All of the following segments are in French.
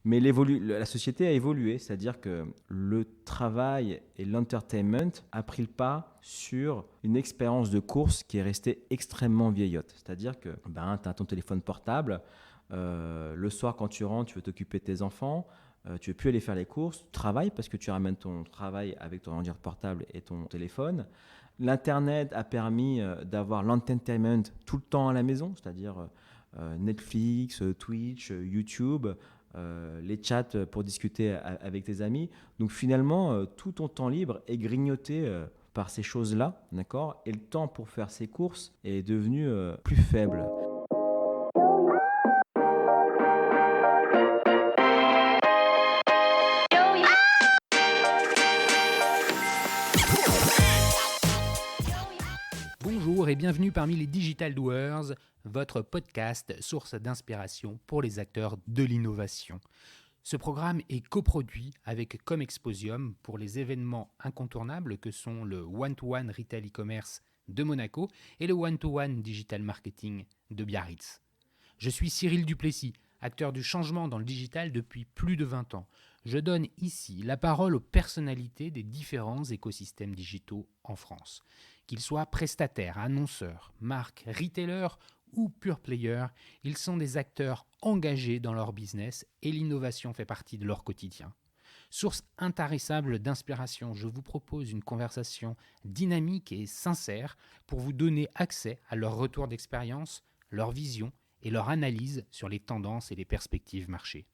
Mais la société a évolué, c'est-à-dire que le travail et l'entertainment a pris le pas sur une expérience de course qui est restée extrêmement vieillotte. C'est-à-dire que tu as ton téléphone portable, le soir quand tu rentres, tu veux t'occuper de tes enfants, tu ne veux plus aller faire les courses, tu travailles parce que tu ramènes ton travail avec ton ordinateur portable et ton téléphone. L'Internet a permis d'avoir l'entertainment tout le temps à la maison, c'est-à-dire Netflix, Twitch, YouTube, les chats pour discuter avec tes amis. Donc finalement, tout ton temps libre est grignoté par ces choses-là, d'accord. Et le temps pour faire ses courses est devenu plus faible. Bonjour et bienvenue parmi les Digital Doers, votre podcast source d'inspiration pour les acteurs de l'innovation. Ce programme est coproduit avec Comexposium pour les événements incontournables que sont le One-to-One Retail e-commerce de Monaco et le One-to-One Digital Marketing de Biarritz. Je suis Cyril Duplessis, acteur du changement dans le digital depuis plus de 20 ans. Je donne ici la parole aux personnalités des différents écosystèmes digitaux en France. Qu'ils soient prestataires, annonceurs, marques, retailers ou pure players, ils sont des acteurs engagés dans leur business et l'innovation fait partie de leur quotidien. Source intarissable d'inspiration, je vous propose une conversation dynamique et sincère pour vous donner accès à leur retour d'expérience, leur vision et leur analyse sur les tendances et les perspectives marché.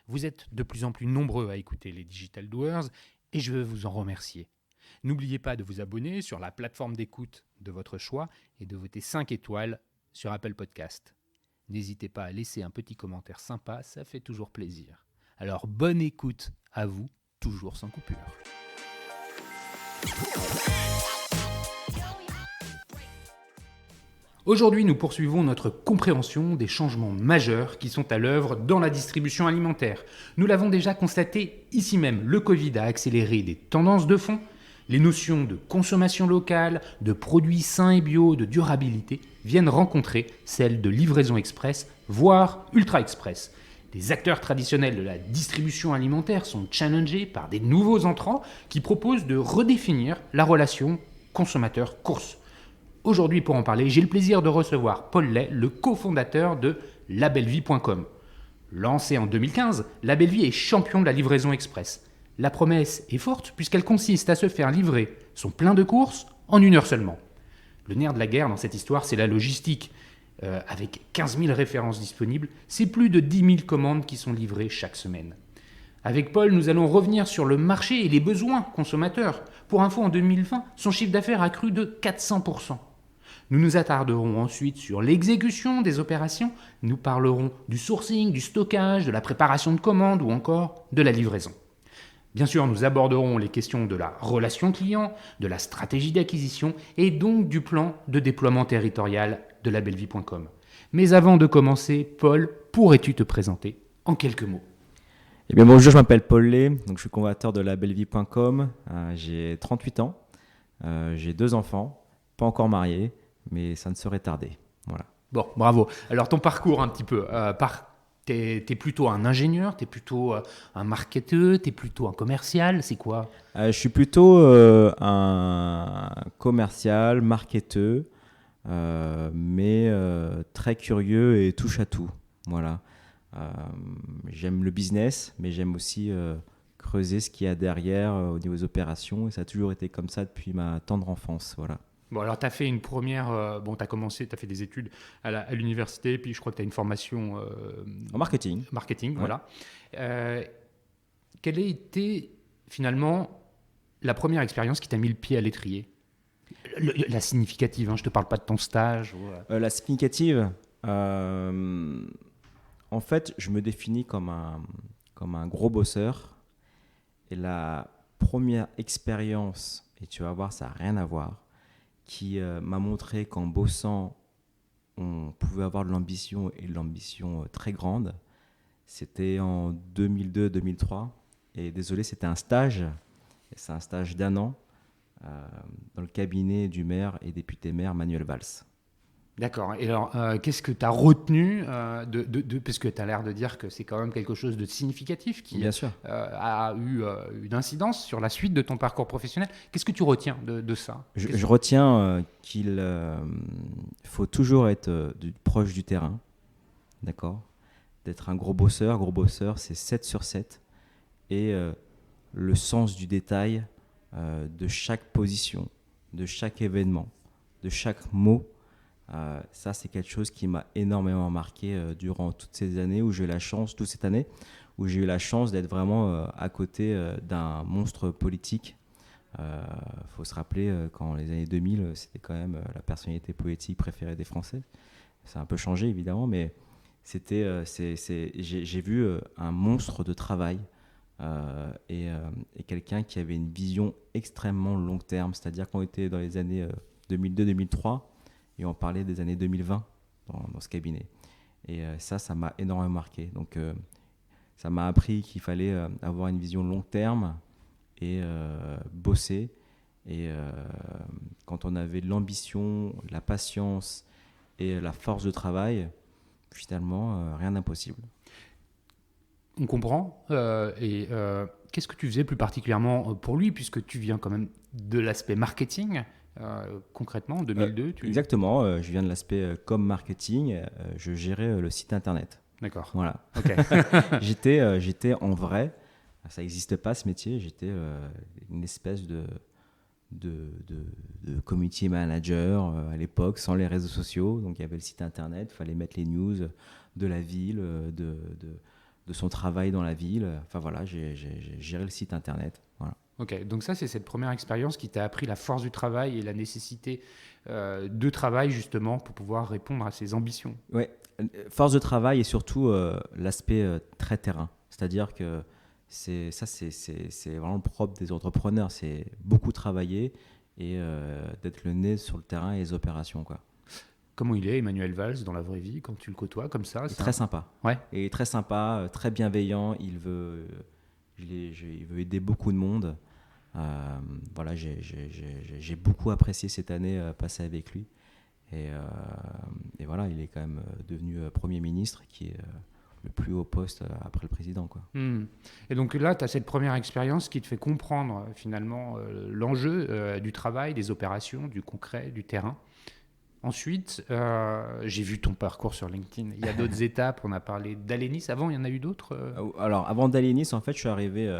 Vous êtes de plus en plus nombreux à écouter les Digital Doers et je veux vous en remercier. N'oubliez pas de vous abonner sur la plateforme d'écoute de votre choix et de voter 5 étoiles sur Apple Podcast. N'hésitez pas à laisser un petit commentaire sympa, ça fait toujours plaisir. Alors bonne écoute à vous, toujours sans coupure. Aujourd'hui, nous poursuivons notre compréhension des changements majeurs qui sont à l'œuvre dans la distribution alimentaire. Nous l'avons déjà constaté ici même, le Covid a accéléré des tendances de fond. Les notions de consommation locale, de produits sains et bio, de durabilité viennent rencontrer celles de livraison express, voire ultra express. Les acteurs traditionnels de la distribution alimentaire sont challengés par des nouveaux entrants qui proposent de redéfinir la relation consommateur-course. Aujourd'hui, pour en parler, j'ai le plaisir de recevoir Paul Lay, le cofondateur de labellevie.com. Lancé en 2015, Labellevie est champion de la livraison express. La promesse est forte puisqu'elle consiste à se faire livrer son plein de courses en 1 heure seulement. Le nerf de la guerre dans cette histoire, c'est la logistique. Avec 15 000 références disponibles, c'est plus de 10 000 commandes qui sont livrées chaque semaine. Avec Paul, nous allons revenir sur le marché et les besoins consommateurs. Pour info, en 2020, son chiffre d'affaires a cru de 400%. Nous nous attarderons ensuite sur l'exécution des opérations. Nous parlerons du sourcing, du stockage, de la préparation de commandes ou encore de la livraison. Bien sûr, nous aborderons les questions de la relation client, de la stratégie d'acquisition et donc du plan de déploiement territorial de labellevie.com. Mais avant de commencer, Paul, pourrais-tu te présenter en quelques mots ? Eh bien, bonjour, je m'appelle Paul Lay, donc je suis fondateur de labellevie.com. J'ai 38 ans, j'ai 2 enfants, pas encore mariés, mais ça ne saurait tarder. Voilà. Bon, bravo. Alors ton parcours un petit peu, t'es plutôt un ingénieur, t'es plutôt un marketeur, t'es plutôt un commercial, c'est quoi ? Je suis plutôt un commercial, marketeur, mais très curieux et touche à tout. Voilà. J'aime le business, mais j'aime aussi creuser ce qu'il y a derrière au niveau des opérations. Et ça a toujours été comme ça depuis ma tendre enfance. Voilà. Bon, alors tu as fait une première, tu as fait des études à l'université, puis je crois que tu as une formation en marketing. Marketing, Ouais. voilà. Quelle a été finalement la première expérience qui t'a mis le pied à l'étrier ? La significative, je ne te parle pas de ton stage. La significative, en fait, je me définis comme un gros bosseur. Et la première expérience, et tu vas voir, ça n'a rien à voir, qui m'a montré qu'en bossant, on pouvait avoir de l'ambition et de l'ambition très grande. C'était en 2002-2003. Et désolé, c'était un stage. Et c'est un stage d'1 an dans le cabinet du maire et député maire Manuel Valls. D'accord. Et alors, qu'est-ce que tu as retenu parce que tu as l'air de dire que c'est quand même quelque chose de significatif qui Bien sûr. a eu une incidence sur la suite de ton parcours professionnel. Qu'est-ce que tu retiens de ça? Je retiens qu'il faut toujours être proche du terrain, d'accord? D'être un gros bosseur. Gros bosseur, c'est 7 sur 7. Et le sens du détail de chaque position, de chaque événement, de chaque mot. Ça, c'est quelque chose qui m'a énormément marqué durant toutes ces années où j'ai eu la chance, toute cette année, où j'ai eu la chance d'être vraiment à côté d'un monstre politique. Faut se rappeler qu'en les années 2000, c'était quand même la personnalité politique préférée des Français. Ça a un peu changé évidemment, mais j'ai vu un monstre de travail et quelqu'un qui avait une vision extrêmement long terme. C'est-à-dire qu'on était dans les années 2002-2003 et on parlait des années 2020 dans ce cabinet. Et ça m'a énormément marqué. Donc ça m'a appris qu'il fallait avoir une vision long terme et bosser. Et quand on avait de l'ambition, la patience et la force de travail, finalement, rien d'impossible. On comprend. Qu'est-ce que tu faisais plus particulièrement pour lui, puisque tu viens quand même de l'aspect marketing, concrètement, en 2002 Exactement, je viens de l'aspect com marketing, je gérais le site internet. D'accord. Voilà. Ok. J'étais en vrai, ça n'existe pas ce métier, j'étais une espèce de community manager à l'époque, sans les réseaux sociaux. Donc il y avait le site internet, il fallait mettre les news de la ville, de son travail dans la ville. Enfin voilà, j'ai géré le site internet. Voilà. Ok, donc ça c'est cette première expérience qui t'a appris la force du travail et la nécessité de travail justement pour pouvoir répondre à ses ambitions. Ouais, force de travail et surtout l'aspect très terrain. C'est-à-dire que c'est vraiment le propre des entrepreneurs, c'est beaucoup travailler et d'être le nez sur le terrain et les opérations, quoi. Comment il est, Emmanuel Valls, dans la vraie vie, quand tu le côtoies comme ça? Très sympa. Ouais. Et très sympa, très bienveillant. Il veut aider beaucoup de monde. Voilà, j'ai beaucoup apprécié cette année passée avec lui. Et voilà, il est quand même devenu Premier ministre, qui est le plus haut poste après le président, quoi. Et donc là, tu as cette première expérience qui te fait comprendre finalement l'enjeu du travail, des opérations, du concret, du terrain. Ensuite, j'ai vu ton parcours sur LinkedIn. Il y a d'autres étapes. On a parlé d'Alenis. Avant, il y en a eu d'autres Alors, avant d'Alenis, en fait, je suis arrivé,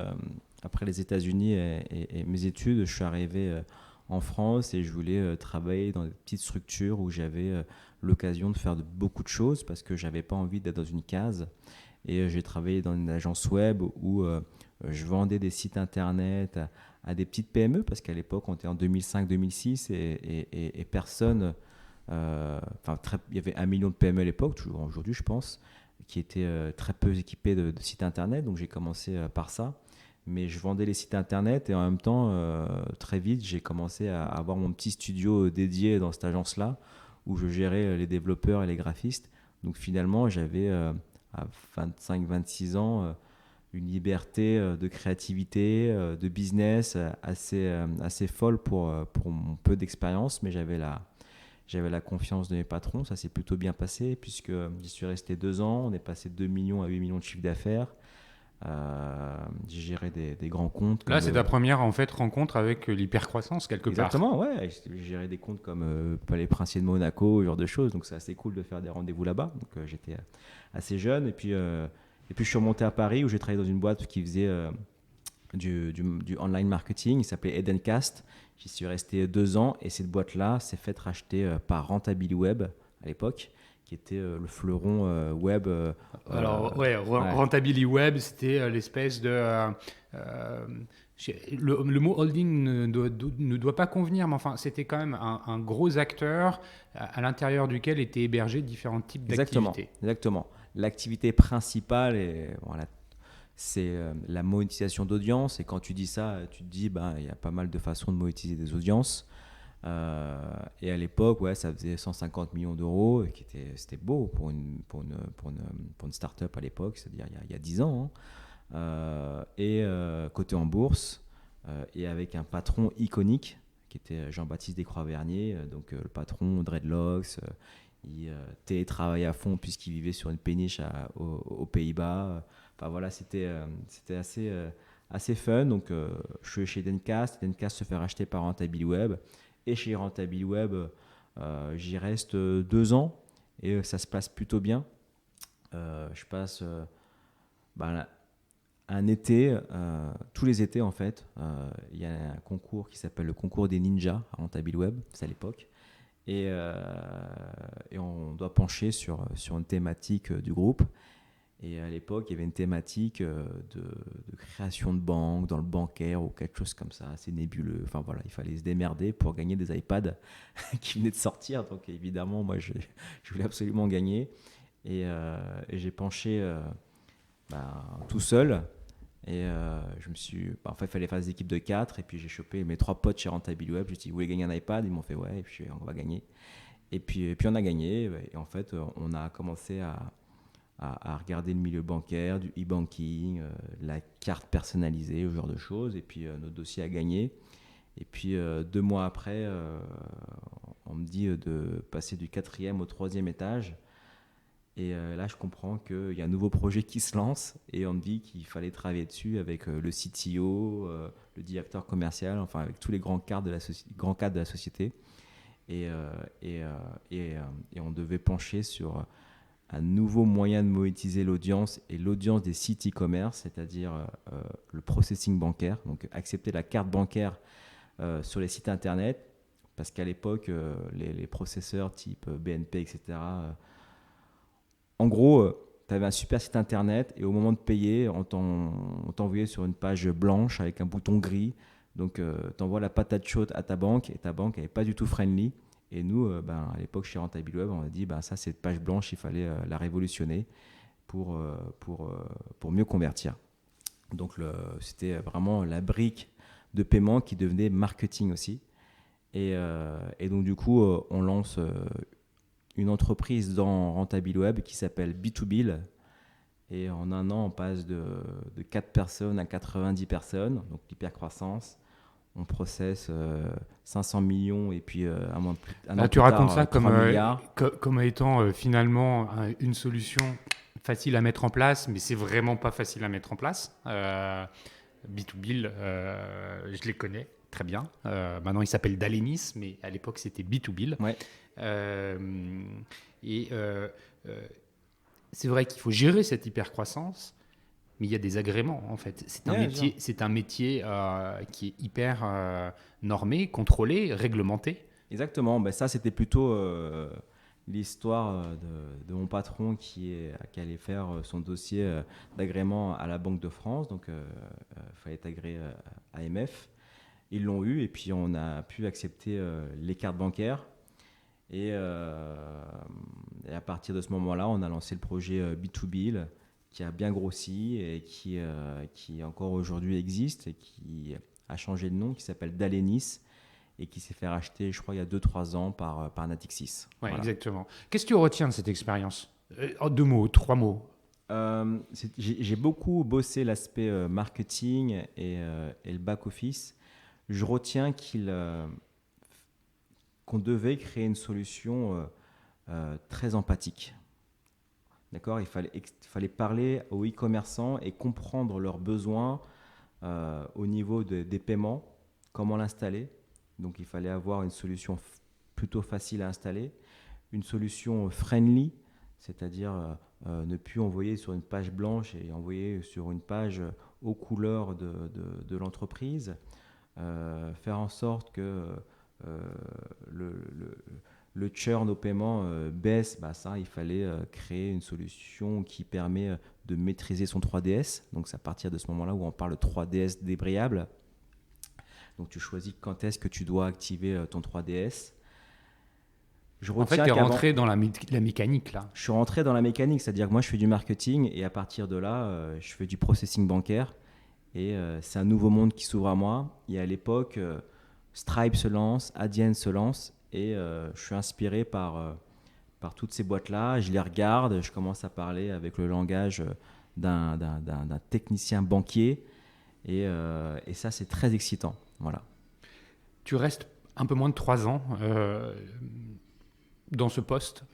après les États-Unis et mes études, je suis arrivé en France et je voulais travailler dans des petites structures où j'avais l'occasion de faire beaucoup de choses parce que je n'avais pas envie d'être dans une case. Et j'ai travaillé dans une agence web où je vendais des sites internet à des petites PME parce qu'à l'époque, on était en 2005-2006 et personne... il y avait 1 million de PME à l'époque, toujours aujourd'hui je pense, qui étaient très peu équipés de sites internet. Donc j'ai commencé par ça. Mais je vendais les sites internet et en même temps, très vite, j'ai commencé à avoir mon petit studio dédié dans cette agence-là où je gérais les développeurs et les graphistes. Donc finalement, j'avais à 25-26 ans une liberté de créativité, de business assez folle pour mon peu d'expérience, mais j'avais la confiance de mes patrons. Ça s'est plutôt bien passé puisque j'y suis resté 2 ans. On est passé de 2 millions à 8 millions de chiffre d'affaires. J'ai géré des grands comptes. Là, c'est ta première en fait rencontre avec l'hypercroissance quelque part. Exactement, ouais. J'ai géré des comptes comme les Princiers de Monaco, ce genre de choses. Donc c'est assez cool de faire des rendez-vous là-bas. Donc j'étais assez jeune. Et puis je suis remonté à Paris où j'ai travaillé dans une boîte qui faisait du online marketing. Il s'appelait Edencast. J'y suis resté 2 ans et cette boîte-là s'est faite racheter par Rentability Web à l'époque, qui était le fleuron web. Rentability Web, c'était l'espèce de... le mot holding ne doit pas convenir, mais enfin, c'était quand même un gros acteur à l'intérieur duquel étaient hébergés différents types d'activités. Exactement. L'activité principale, c'est la monétisation d'audience. Et quand tu dis ça, tu te dis il y a pas mal de façons de monétiser des audiences. Et à l'époque, ça faisait 150 millions d'euros, c'était beau pour une start-up à l'époque, c'est-à-dire il y a 10 ans. Coté en bourse, et avec un patron iconique qui était Jean-Baptiste Descroix-Vernier, donc le patron Dreadlocks. il télétravaillait à fond puisqu'il vivait sur une péniche aux Pays-Bas. Enfin voilà, c'était assez fun. Donc je suis chez Dentcast. Dentcast se fait racheter par Rentabiliweb. Et chez Rentabiliweb, j'y reste 2 ans et ça se passe plutôt bien. Je passe un été, tous les étés en fait, il y a un concours qui s'appelle le concours des ninjas à Rentabiliweb, c'est à l'époque. Et on doit pencher sur une thématique du groupe. Et à l'époque, il y avait une thématique de création de banque dans le bancaire ou quelque chose comme ça, assez nébuleux. Enfin voilà, il fallait se démerder pour gagner des iPads qui venaient de sortir. Donc évidemment, moi, je voulais absolument gagner. Et j'ai penché tout seul. Et en fait, il fallait faire des équipes de 4. Et puis j'ai chopé mes 3 potes chez Rentabiliweb. Je me suis dit, vous voulez gagner un iPad? Ils m'ont fait, ouais, et puis on va gagner. Et puis on a gagné. Et en fait, on a commencé à regarder le milieu bancaire, du e-banking, la carte personnalisée, ce genre de choses. Et puis notre dossier a gagné. Et puis 2 mois après, on me dit de passer du 4e au 3e étage. Et là, je comprends qu'il y a un nouveau projet qui se lance et on me dit qu'il fallait travailler dessus avec le CTO, le directeur commercial, enfin avec tous les grands cadres de la société. Et on devait pencher sur un nouveau moyen de monétiser l'audience et l'audience des sites e-commerce, c'est-à-dire le processing bancaire, donc accepter la carte bancaire sur les sites internet, parce qu'à l'époque, les processeurs type BNP, etc., en gros, tu avais un super site internet et au moment de payer, on t'envoyait sur une page blanche avec un bouton gris. Donc, tu envoies la patate chaude à ta banque et ta banque n'est pas du tout friendly. Et nous, à l'époque, chez Rentabiliweb, on a dit ça, cette page blanche, il fallait la révolutionner pour mieux convertir. Donc, c'était vraiment la brique de paiement qui devenait marketing aussi. Et donc, du coup, on lance une entreprise dans Rentabiliweb qui s'appelle B2Bill. Et en un an, on passe de 4 personnes à 90 personnes, donc l'hypercroissance. On processe 500 millions et puis un an Là, tu plus racontes tard, ça 3 milliards. comme étant finalement une solution facile à mettre en place, mais c'est vraiment pas facile à mettre en place. B2Bill, je les connais très bien. Maintenant, il s'appelle Dalenis, mais à l'époque, c'était B2Bill. Ouais. C'est vrai qu'il faut gérer cette hypercroissance, mais il y a des agréments en fait. C'est un métier qui est hyper normé, contrôlé, réglementé. Exactement. Ça, c'était plutôt l'histoire de mon patron qui allait faire son dossier d'agrément à la Banque de France. Donc, il fallait être agréé AMF. Ils l'ont eu et puis on a pu accepter les cartes bancaires. Et à partir de ce moment-là, on a lancé le projet B2Bill qui a bien grossi et qui encore aujourd'hui existe et qui a changé de nom, qui s'appelle Dalenis et qui s'est fait racheter, je crois, il y a 2-3 ans par Natixis. Oui, voilà. Exactement. Qu'est-ce que tu retiens de cette expérience? En 2 mots, 3 mots. J'ai beaucoup bossé l'aspect marketing et le back-office. Je retiens qu'on devait créer une solution très empathique. D'accord ? Il fallait parler aux e-commerçants et comprendre leurs besoins au niveau des paiements, comment l'installer. Donc il fallait avoir une solution plutôt facile à installer, une solution friendly, c'est-à-dire ne plus envoyer sur une page blanche et envoyer sur une page aux couleurs de l'entreprise, faire en sorte que le churn au paiement baisse. Ça, il fallait créer une solution qui permet de maîtriser son 3DS. Donc c'est à partir de ce moment-là où on parle de 3DS débrayable. Donc tu choisis quand est-ce que tu dois activer ton 3DS. En fait, tu es rentré dans la mécanique là. Je suis rentré dans la mécanique, c'est-à-dire que moi je fais du marketing et à partir de là, je fais du processing bancaire. Et c'est un nouveau monde qui s'ouvre à moi. Et à l'époque, Stripe se lance, Adyen se lance et je suis inspiré par toutes ces boîtes-là. Je les regarde, je commence à parler avec le langage d'un technicien banquier et ça, c'est très excitant. Voilà. Tu restes un peu moins de 3 ans. dans ce poste,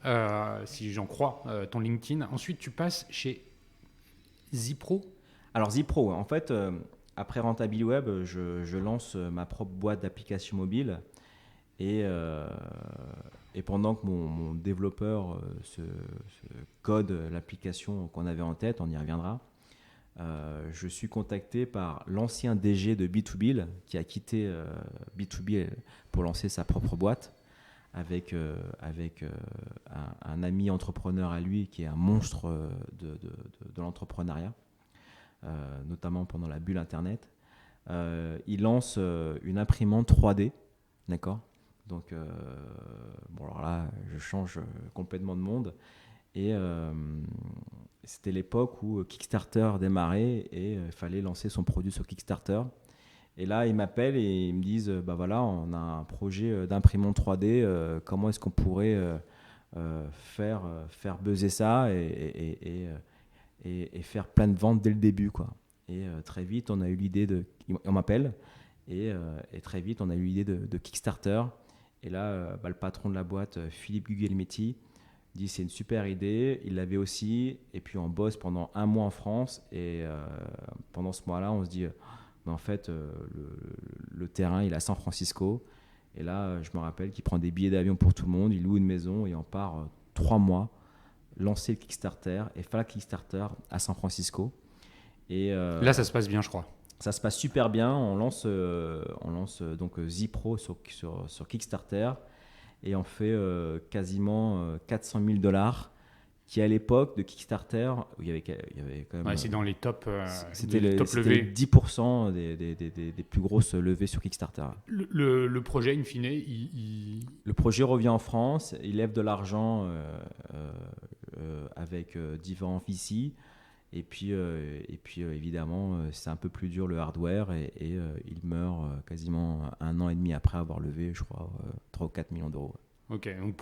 si j'en crois ton LinkedIn. Ensuite, tu passes chez Zipro. Alors Zipro, en fait, après Rentabiliweb, je lance ma propre boîte d'applications mobiles et pendant que mon développeur se code l'application qu'on avait en tête, on y reviendra, je suis contacté par l'ancien DG de B2B qui a quitté B2B pour lancer sa propre boîte avec un ami entrepreneur à lui qui est un monstre de l'entrepreneuriat, notamment pendant la bulle Internet. Il lance une imprimante 3D, d'accord. Donc, bon, alors là, je change complètement de monde. Et c'était l'époque où Kickstarter démarrait et il fallait lancer son produit sur Kickstarter. Et là, ils m'appellent et ils me disent bah voilà, on a un projet d'imprimante 3D, comment est-ce qu'on pourrait faire buzzer ça et faire plein de ventes dès le début, quoi. Et très vite, on a eu l'idée de. On m'appelle et très vite, on a eu l'idée de Kickstarter. Et là, le patron de la boîte, Philippe Guglielmetti, dit c'est une super idée. Il l'avait aussi. Et puis on bosse pendant un mois en France. Et pendant ce mois-là, on se dit mais en fait, le terrain, il est à San Francisco. Et là, je me rappelle qu'il prend des billets d'avion pour tout le monde. Il loue une maison et on part 3 mois lancer le Kickstarter et faire le Kickstarter à San Francisco. Et là, ça se passe bien, je crois. Ça se passe super bien. On lance donc Zipro sur Kickstarter et on fait quasiment $400,000 qui à l'époque de Kickstarter, où il y avait quand même... Ouais, c'est dans les top, c'était les top levées. 10% des plus grosses levées sur Kickstarter. Le projet, in fine, Le projet revient en France, il lève de l'argent avec différents VC. Et puis évidemment, c'est un peu plus dur le hardware et il meurt quasiment 1 an et demi après avoir levé, je crois, 3 ou 4 millions d'euros. Ok, donc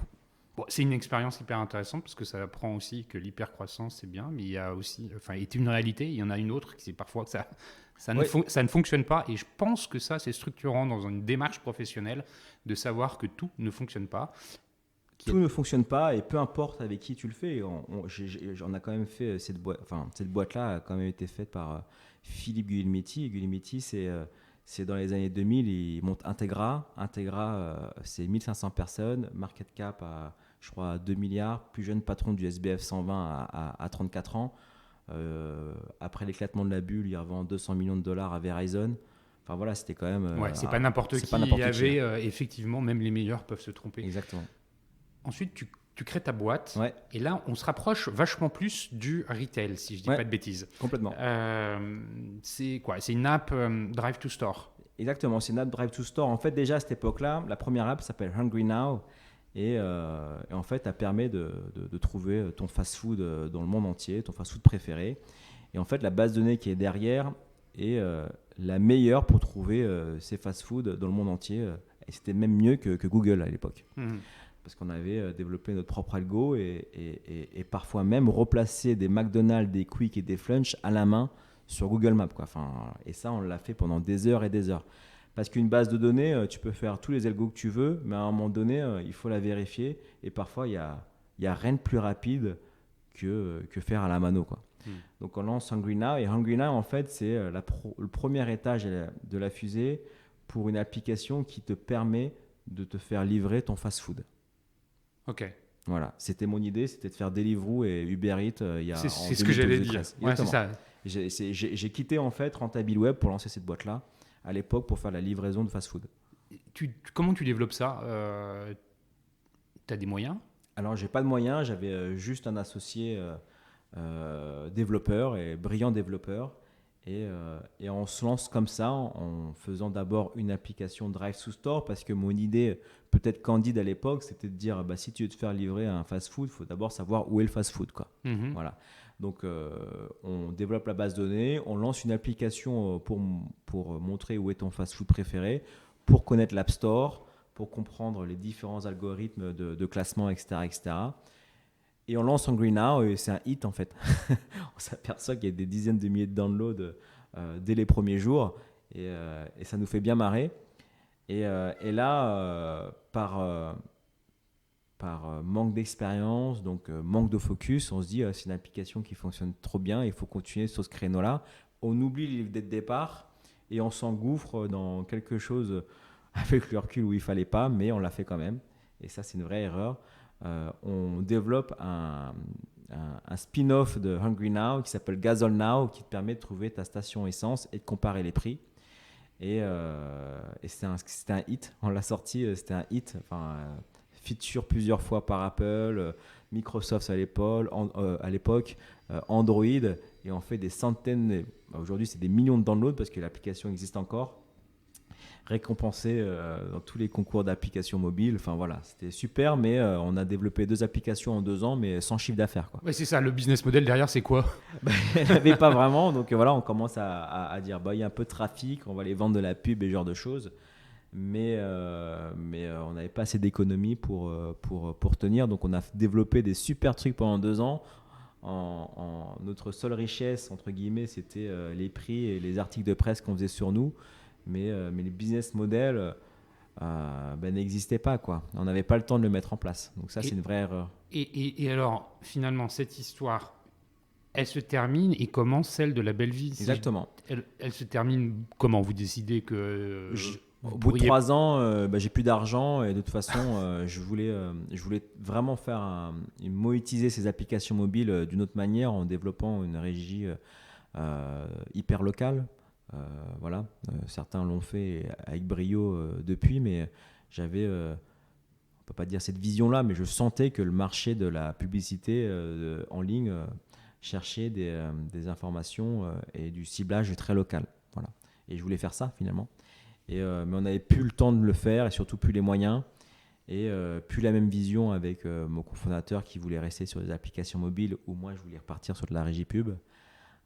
bon, c'est une expérience hyper intéressante parce que ça apprend aussi que l'hypercroissance, c'est bien, mais il y a aussi, enfin, est une réalité, il y en a une autre qui c'est parfois que ça ne fonctionne pas. Et je pense que ça, c'est structurant dans une démarche professionnelle de savoir que tout ne fonctionne pas. Tout ne fonctionne pas et peu importe avec qui tu le fais. On a quand même fait cette boîte. Enfin, cette boîte-là a quand même été faite par Philippe Guglielmetti. Guglielmetti, c'est dans les années 2000, il monte Integra. Integra, c'est 1500 personnes, market cap à, je crois, 2 milliards, plus jeune patron du SBF 120 à 34 ans. Après l'éclatement de la bulle, il revend $200 millions à Verizon. Enfin voilà, c'était quand même... c'est pas n'importe qui. Il y avait, effectivement, même les meilleurs peuvent se tromper. Exactement. Ensuite, tu crées ta boîte. Ouais. Et là, on se rapproche vachement plus du retail, si je dis pas de bêtises. Complètement. C'est quoi? C'est une app Drive to Store. Exactement, c'est une app Drive to Store. En fait, déjà à cette époque-là, la première app s'appelle Hungry Now. Et en fait, elle permet de trouver ton fast-food dans le monde entier, ton fast-food préféré. Et en fait, la base de données qui est derrière est la meilleure pour trouver ces fast-food dans le monde entier. Et c'était même mieux que Google à l'époque. Parce qu'on avait développé notre propre algo et parfois même replacé des McDonald's, des Quick et des Flunch à la main sur Google Maps, quoi. Enfin, et ça, on l'a fait pendant des heures et des heures. Parce qu'une base de données, tu peux faire tous les algos que tu veux, mais à un moment donné, il faut la vérifier. Et parfois, il y a rien de plus rapide que faire à la mano, quoi. Donc, on lance Hungry Now. Et Hungry Now, en fait, c'est le premier étage de la fusée pour une application qui te permet de te faire livrer ton fast-food. Ok. Voilà, c'était mon idée, c'était de faire Deliveroo et Uber Eats il y a. C'est ce que j'allais dire. Ouais, c'est ça. J'ai quitté en fait Rentabiliweb pour lancer cette boîte-là à l'époque pour faire la livraison de fast-food. Comment tu développes ça? Tu as des moyens? Alors, j'ai pas de moyens, j'avais juste un associé développeur et brillant développeur. Et on se lance comme ça en faisant d'abord une application Drive to Store parce que mon idée, peut-être candide à l'époque, c'était de dire si tu veux te faire livrer un fast-food, il faut d'abord savoir où est le fast-food, quoi. Voilà. Donc, on développe la base de données, on lance une application pour montrer où est ton fast-food préféré, pour connaître l'App Store, pour comprendre les différents algorithmes de classement, etc., etc. Et on lance Hungry Now et c'est un hit en fait. On s'aperçoit qu'il y a des dizaines de milliers de downloads dès les premiers jours et ça nous fait bien marrer. Et là, par par manque d'expérience, donc manque de focus, on se dit c'est une application qui fonctionne trop bien, il faut continuer sur ce créneau-là. On oublie l'idée de départ et on s'engouffre dans quelque chose avec le recul où il ne fallait pas, mais on l'a fait quand même. Et ça, c'est une vraie erreur. On développe un spin-off de Hungry Now qui s'appelle Gazole Now, qui te permet de trouver ta station essence et de comparer les prix. Et c'était un hit. On l'a sorti, c'était un hit. Feature plusieurs fois par Apple, Microsoft à l'époque, Android. Et on fait des centaines, aujourd'hui c'est des millions de downloads parce que l'application existe encore. Récompensé dans tous les concours d'applications mobiles. Enfin voilà, c'était super, mais on a développé 2 applications en 2 ans, mais sans chiffre d'affaires, quoi. Ouais, c'est ça, le business model derrière, c'est quoi? Il n'y avait pas vraiment, donc voilà, on commence à dire, il y a un peu de trafic, on va aller vendre de la pub et ce genre de choses, mais on n'avait pas assez d'économies pour tenir, donc on a développé des super trucs pendant 2 ans. Notre seule richesse, entre guillemets, c'était les prix et les articles de presse qu'on faisait sur nous. Mais les business models n'existaient pas, quoi. On n'avait pas le temps de le mettre en place. Donc ça, c'est une vraie erreur. Et alors, finalement, cette histoire, elle se termine et comment celle de la belle vie? Exactement. Elle se termine comment? Vous décidez que au bout de 3 ans, j'ai plus d'argent et de toute façon, je voulais vraiment monétiser ces applications mobiles d'une autre manière en développant une régie hyper locale. Voilà, certains l'ont fait avec brio depuis, mais j'avais, on peut pas dire cette vision-là, mais je sentais que le marché de la publicité en ligne cherchait des informations et du ciblage très local. Voilà. Et je voulais faire ça finalement. Mais on n'avait plus le temps de le faire et surtout plus les moyens. Et plus la même vision avec mon cofondateur qui voulait rester sur des applications mobiles ou moi je voulais repartir sur de la régie pub.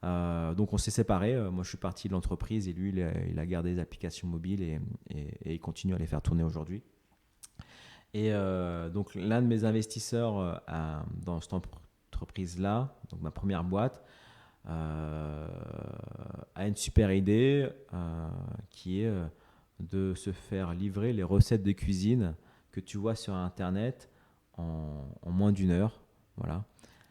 Donc on s'est séparés. Moi je suis parti de l'entreprise et lui il a gardé les applications mobiles et il continue à les faire tourner aujourd'hui. Et donc l'un de mes investisseurs dans cette entreprise-là, donc ma première boîte, a une super idée qui est de se faire livrer les recettes de cuisine que tu vois sur Internet en moins d'1 heure. Voilà.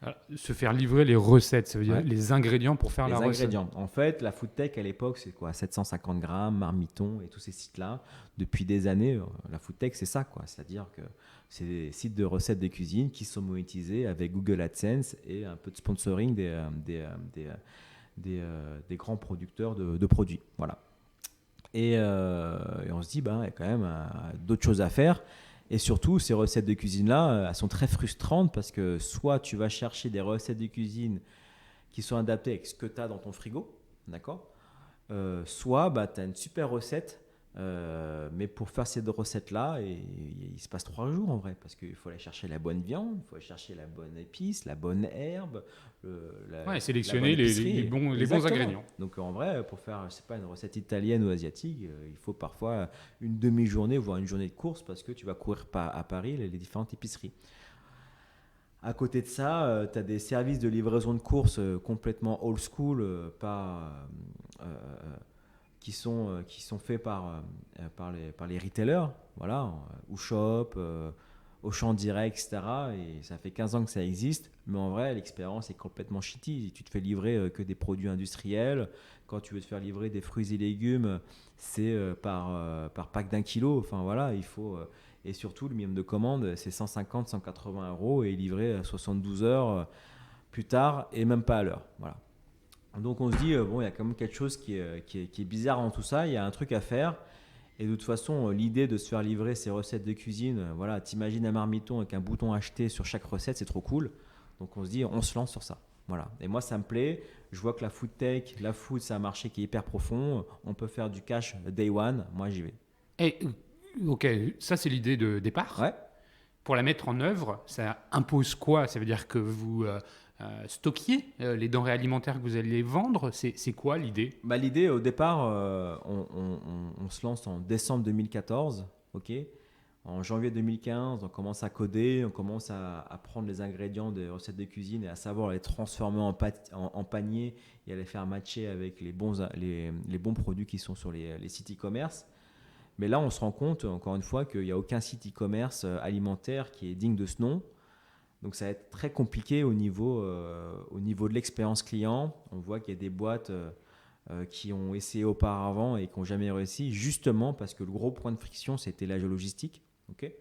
Alors, se faire livrer les recettes, ça veut dire les ingrédients pour faire la recette. Les ingrédients. En fait, la food tech à l'époque, c'est quoi? 750 grammes, Marmiton et tous ces sites-là. Depuis des années, la food tech, c'est ça, quoi. C'est-à-dire que c'est des sites de recettes de cuisine qui sont monétisés avec Google AdSense et un peu de sponsoring des grands producteurs de produits. Voilà. Et on se dit, il y a quand même d'autres choses à faire. Et surtout, ces recettes de cuisine-là, elles sont très frustrantes parce que soit tu vas chercher des recettes de cuisine qui sont adaptées avec ce que tu as dans ton frigo, d'accord, soit tu as une super recette, mais pour faire cette recette-là, il se passe 3 jours en vrai, parce qu'il faut aller chercher la bonne viande, il faut aller chercher la bonne épice, la bonne herbe, sélectionner les bons ingrédients. Donc en vrai, pour faire, je sais pas, une recette italienne ou asiatique, il faut parfois une demi-journée, voire une journée de course, parce que tu vas courir à Paris les différentes épiceries. À côté de ça, tu as des services de livraison de courses complètement old school, qui sont faits par les retailers, voilà, Ushop, Auchan Direct, etc. Et ça fait 15 ans que ça existe, mais en vrai, l'expérience est complètement shitty. Tu te fais livrer que des produits industriels. Quand tu veux te faire livrer des fruits et légumes, c'est par pack d'1 kilo. Enfin voilà, il faut... et surtout, le minimum de commande, c'est 150, 180 € et livré 72 heures plus tard et même pas à l'heure. Voilà. Donc on se dit, il y a quand même quelque chose qui est bizarre dans tout ça, il y a un truc à faire. Et de toute façon, l'idée de se faire livrer ces recettes de cuisine, voilà, t'imagines un marmiton avec un bouton acheté sur chaque recette, c'est trop cool. Donc on se dit, on se lance sur ça. Voilà. Et moi, ça me plaît. Je vois que la food tech, la food, c'est un marché qui est hyper profond. On peut faire du cash day one. Moi, j'y vais. Et, ok, ça c'est l'idée de départ. Ouais. Pour la mettre en œuvre, ça impose quoi? Ça veut dire que vous stockiez les denrées alimentaires que vous allez vendre? C'est quoi l'idée? L'idée, au départ, on se lance en décembre 2014. Ok. En janvier 2015, on commence à coder, on commence à prendre les ingrédients des recettes de cuisine et à savoir les transformer en panier et à les faire matcher avec les bons produits qui sont sur les sites e-commerce. Mais là, on se rend compte, encore une fois, qu'il n'y a aucun site e-commerce alimentaire qui est digne de ce nom. Donc, ça va être très compliqué au niveau de l'expérience client. On voit qu'il y a des boîtes qui ont essayé auparavant et qui n'ont jamais réussi, justement parce que le gros point de friction, c'était la logistique. Okay,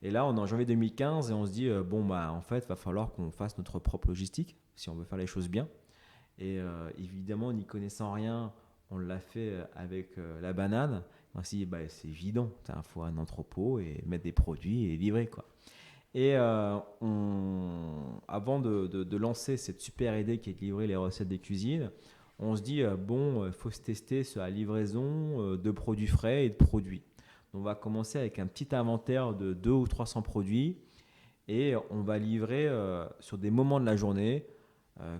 et là, on est en janvier 2015 et on se dit, en fait, il va falloir qu'on fasse notre propre logistique si on veut faire les choses bien. Et évidemment, n'y connaissant rien, on l'a fait avec la banane. On s'est dit, c'est évident, il faut un entrepôt et mettre des produits et livrer, quoi. Et avant de lancer cette super idée qui est de livrer les recettes des cuisines, on se dit, il faut se tester sur la livraison de produits frais et de produits. On va commencer avec un petit inventaire de 200 ou 300 produits et on va livrer sur des moments de la journée.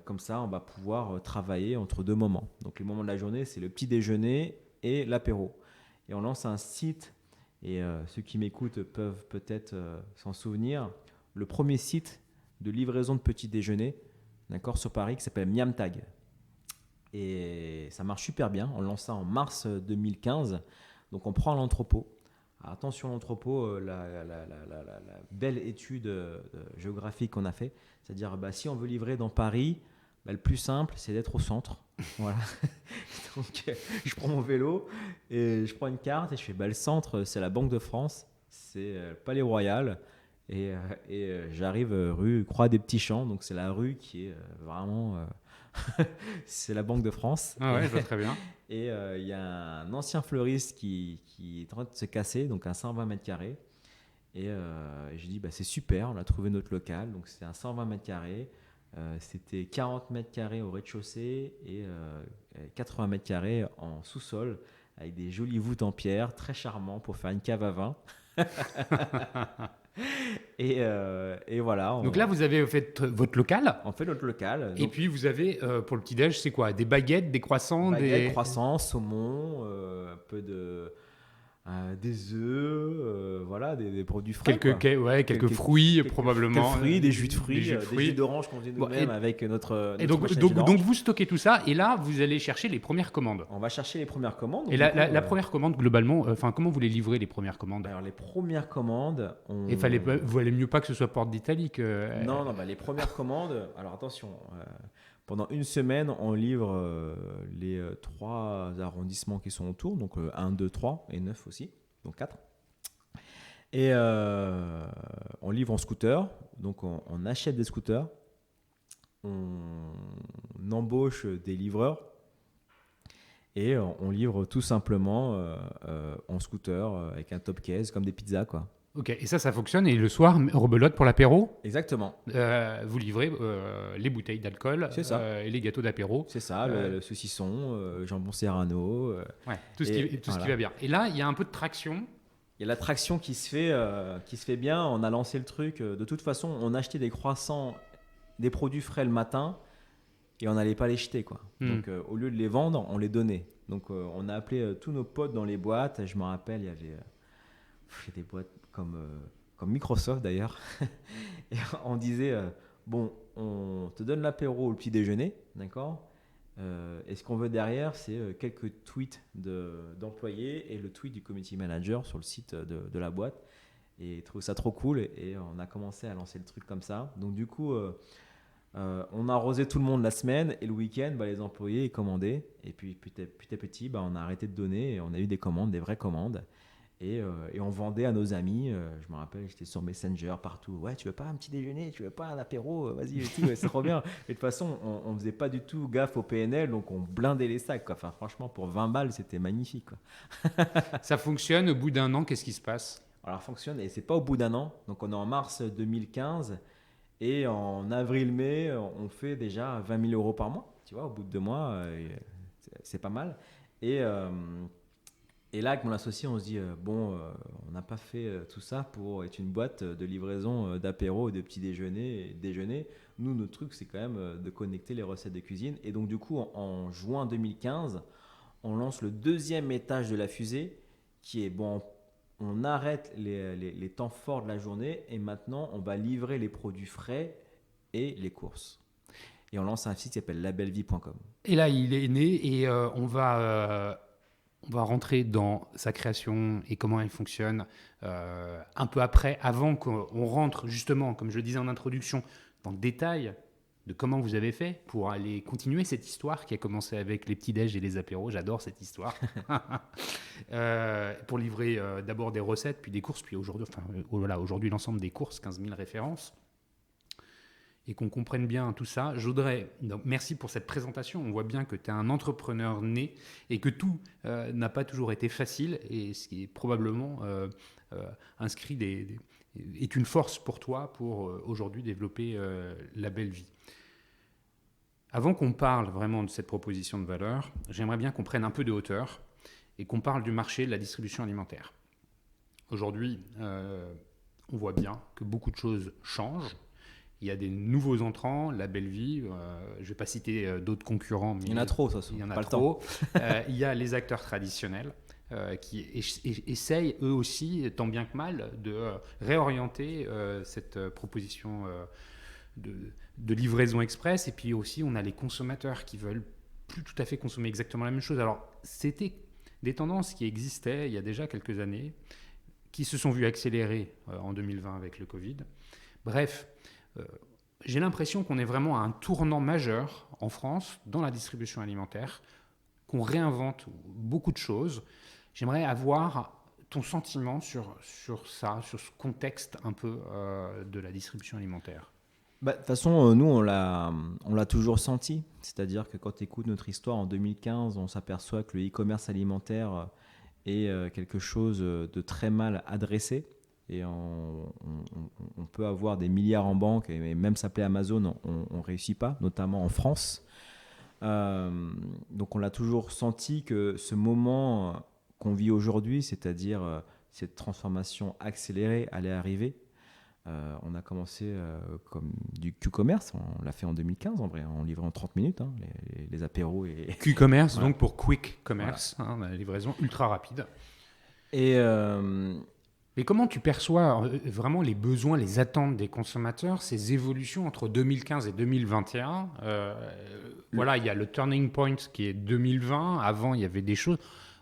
Comme ça, on va pouvoir travailler entre deux moments. Donc, les moments de la journée, c'est le petit déjeuner et l'apéro. Et on lance un site, et ceux qui m'écoutent peuvent peut-être s'en souvenir, le premier site de livraison de petit déjeuner, d'accord, sur Paris, qui s'appelle Miamtag. Et ça marche super bien. On lance ça en mars 2015. Donc, on prend l'entrepôt. Alors, attention, l'entrepôt, la belle étude géographique qu'on a fait, c'est-à-dire si on veut livrer dans Paris, le plus simple, c'est d'être au centre. Voilà. Donc, je prends mon vélo et je prends une carte et je fais le centre, c'est la Banque de France, c'est le Palais Royal. Et j'arrive rue Croix des Petits Champs, donc c'est la rue qui est vraiment... c'est la Banque de France. Ah ouais, je vois très bien. Et il y a un ancien fleuriste qui est en train de se casser, donc un 120 mètres carrés. Et je dis, c'est super, on a trouvé notre local. Donc c'est un 120 mètres carrés. C'était 40 mètres carrés au rez-de-chaussée et 80 mètres carrés en sous-sol, avec des jolies voûtes en pierre, très charmant pour faire une cave à vin. Et voilà. Donc là, vous avez fait votre local. On fait notre local. Et puis vous avez, pour le petit-déj, c'est quoi? Des baguettes, des croissants, des croissants, saumon, un peu des œufs, voilà, des produits frais. Quelques fruits, probablement. Quelques fruits, des jus de fruits, des jus d'orange qu'on faisait nous-mêmes avec notre donc vous stockez tout ça, et là, vous allez chercher les premières commandes. On va chercher les premières commandes. Et la première commande, globalement, comment vous les livrez, les premières commandes? Alors, les premières commandes... vous allez mieux pas que ce soit Porte d'Italie que... Non, les premières commandes... Alors, attention... Pendant une semaine, on livre les 3 arrondissements qui sont autour, donc 1, 2, 3 et 9 aussi, donc 4. Et on livre en scooter, donc on achète des scooters, on embauche des livreurs et on livre tout simplement en scooter avec un top case comme des pizzas, quoi. Ok, et ça fonctionne. Et le soir, rebelote pour l'apéro. Exactement. Vous livrez les bouteilles d'alcool et les gâteaux d'apéro. C'est ça, le saucisson, jambon serrano. Tout ce qui va bien. Et là, il y a un peu de traction. Il y a la traction qui se fait bien. On a lancé le truc. De toute façon, on achetait des croissants, des produits frais le matin et on n'allait pas les jeter, quoi. Donc, au lieu de les vendre, on les donnait. Donc, on a appelé tous nos potes dans les boîtes. Je me rappelle, il y avait des boîtes comme Microsoft d'ailleurs. Et on disait, on te donne l'apéro ou le petit déjeuner, d'accord, et ce qu'on veut derrière, c'est quelques tweets d'employés et le tweet du community manager sur le site de la boîte. Et je trouve ça trop cool et on a commencé à lancer le truc comme ça. Donc du coup, on a arrosé tout le monde la semaine et le week-end, les employés ils commandaient. Et puis petit à petit, on a arrêté de donner et on a eu des commandes, des vraies commandes. Et on vendait à nos amis. Je me rappelle, j'étais sur Messenger partout. Ouais, tu veux pas un petit déjeuner? Tu veux pas un apéro? Vas-y, c'est trop bien. Et de toute façon, on faisait pas du tout gaffe au PNL, donc on blindait les sacs, quoi. Enfin, franchement, pour 20 balles, c'était magnifique, quoi. Ça fonctionne. Au bout d'un an, qu'est-ce qui se passe? Alors, ça fonctionne, et c'est pas au bout d'un an. Donc, on est en mars 2015. Et en avril-mai, on fait déjà 20 000 € par mois. Tu vois, au bout de 2 mois, c'est pas mal. Et là, avec mon associé, on se dit, on n'a pas fait tout ça pour être une boîte de livraison d'apéro et de petits déjeuner. Nous, notre truc, c'est quand même de connecter les recettes de cuisine. Et donc, du coup, en juin 2015, on lance le 2e étage de la fusée qui est, on arrête les temps forts de la journée et maintenant, on va livrer les produits frais et les courses. Et on lance un site qui s'appelle labellevie.com. Et là, il est né et on On va rentrer dans sa création et comment elle fonctionne un peu après, avant qu'on rentre justement, comme je le disais en introduction, dans le détail de comment vous avez fait pour aller continuer cette histoire qui a commencé avec les petits-déj et les apéros. J'adore cette histoire. Pour livrer d'abord des recettes, puis des courses, puis aujourd'hui l'ensemble des courses, 15 000 références. Et qu'on comprenne bien tout ça. Donc, merci pour cette présentation. On voit bien que tu es un entrepreneur né et que tout n'a pas toujours été facile, et ce qui est probablement est une force pour toi pour aujourd'hui développer la belle vie. Avant qu'on parle vraiment de cette proposition de valeur, j'aimerais bien qu'on prenne un peu de hauteur et qu'on parle du marché de la distribution alimentaire. Aujourd'hui, on voit bien que beaucoup de choses changent. Il y a des nouveaux entrants, la belle vie. Je ne vais pas citer d'autres concurrents. Mais il y en a trop, ça. Il y en a trop. Il y a les acteurs traditionnels qui essayent eux aussi, tant bien que mal, de réorienter cette proposition de livraison express. Et puis aussi, on a les consommateurs qui veulent plus tout à fait consommer exactement la même chose. Alors, c'était des tendances qui existaient il y a déjà quelques années, qui se sont vues accélérer en 2020 avec le Covid. Bref, j'ai l'impression qu'on est vraiment à un tournant majeur en France dans la distribution alimentaire, qu'on réinvente beaucoup de choses. J'aimerais avoir ton sentiment sur ça, sur ce contexte un peu de la distribution alimentaire. De toute façon, nous, on l'a toujours senti. C'est-à-dire que quand tu écoutes notre histoire en 2015, on s'aperçoit que le e-commerce alimentaire est quelque chose de très mal adressé. Et on peut avoir des milliards en banque et même s'appeler Amazon, on ne réussit pas, notamment en France. Donc on l'a toujours senti que ce moment qu'on vit aujourd'hui, c'est-à-dire cette transformation accélérée, allait arriver. On a commencé comme du Q-commerce, on l'a fait en 2015 en vrai, on livrait en 30 minutes les apéros. Q-commerce, voilà. Donc pour quick commerce, voilà. La livraison ultra rapide. Et comment tu perçois vraiment les besoins, les attentes des consommateurs, ces évolutions entre 2015 et 2021 Voilà, il y a le turning point qui est 2020. Avant, il y avait des choses.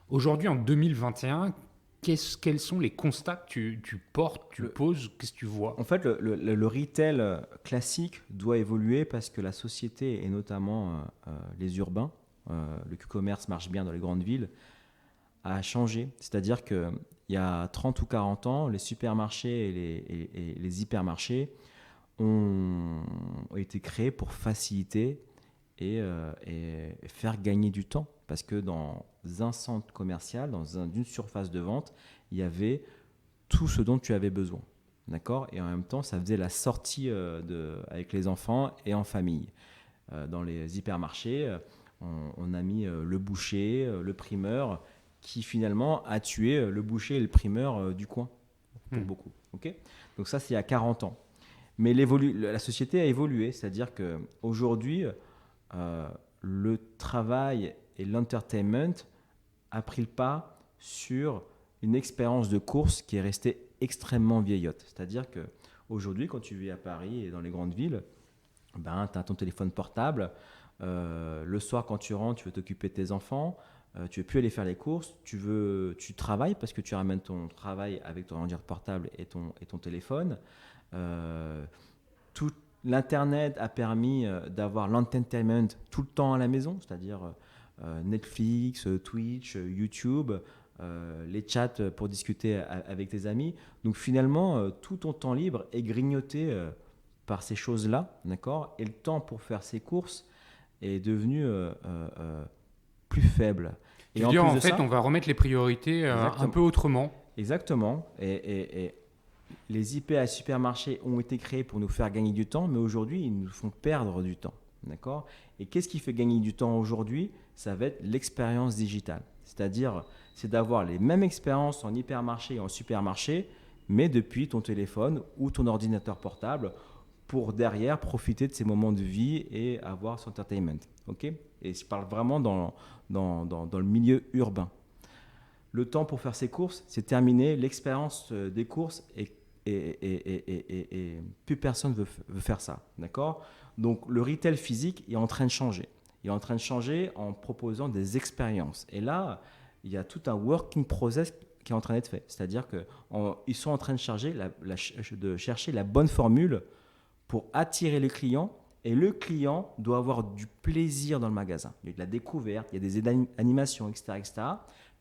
Aujourd'hui, en 2021, quels sont les constats que tu portes, tu poses, qu'est-ce que tu vois ? En fait, le retail classique doit évoluer parce que la société, et notamment les urbains, le Q-commerce marche bien dans les grandes villes, a changé. C'est-à-dire qu'il y a 30 ou 40 ans, les supermarchés et les hypermarchés ont été créés pour faciliter et faire gagner du temps. Parce que dans un centre commercial, dans une surface de vente, il y avait tout ce dont tu avais besoin. D'accord ? Et en même temps, ça faisait la sortie avec les enfants et en famille. Dans les hypermarchés, on a mis le boucher, le primeur, qui finalement a tué le boucher et le primeur du coin, pour beaucoup. Okay ? Donc ça, c'est il y a 40 ans. Mais la société a évolué, c'est-à-dire qu'aujourd'hui, le travail et l'entertainment a pris le pas sur une expérience de course qui est restée extrêmement vieillotte. C'est-à-dire qu'aujourd'hui, quand tu vis à Paris et dans les grandes villes, tu as ton téléphone portable. Le soir, quand tu rentres, tu veux t'occuper de tes enfants. Tu ne veux plus aller faire les courses. Tu travailles parce que tu ramènes ton travail avec ton ordinateur portable et ton téléphone. Tout l'Internet a permis d'avoir l'entertainment tout le temps à la maison, c'est-à-dire Netflix, Twitch, YouTube, les chats pour discuter avec tes amis. Donc finalement, tout ton temps libre est grignoté par ces choses-là, d'accord ? Et le temps pour faire ses courses est devenu plus faible. Tu veux dire, en fait, on va remettre les priorités un peu autrement. Exactement. Et les IPA supermarchés ont été créés pour nous faire gagner du temps, mais aujourd'hui, ils nous font perdre du temps. D'accord ? Et qu'est-ce qui fait gagner du temps aujourd'hui ? Ça va être l'expérience digitale. C'est-à-dire, c'est d'avoir les mêmes expériences en hypermarché et en supermarché, mais depuis ton téléphone ou ton ordinateur portable, pour derrière profiter de ces moments de vie et avoir son entertainment. Okay ? Et je parle vraiment dans le milieu urbain. Le temps pour faire ses courses, c'est terminé. L'expérience des courses et plus personne veut faire ça. D'accord ? Donc, le retail physique est en train de changer. Il est en train de changer en proposant des expériences. Et là, il y a tout un working process qui est en train d'être fait. C'est-à-dire qu'ils sont en train de chercher la bonne formule pour attirer le client. Et le client doit avoir du plaisir dans le magasin. Il y a de la découverte, il y a des animations, etc., etc.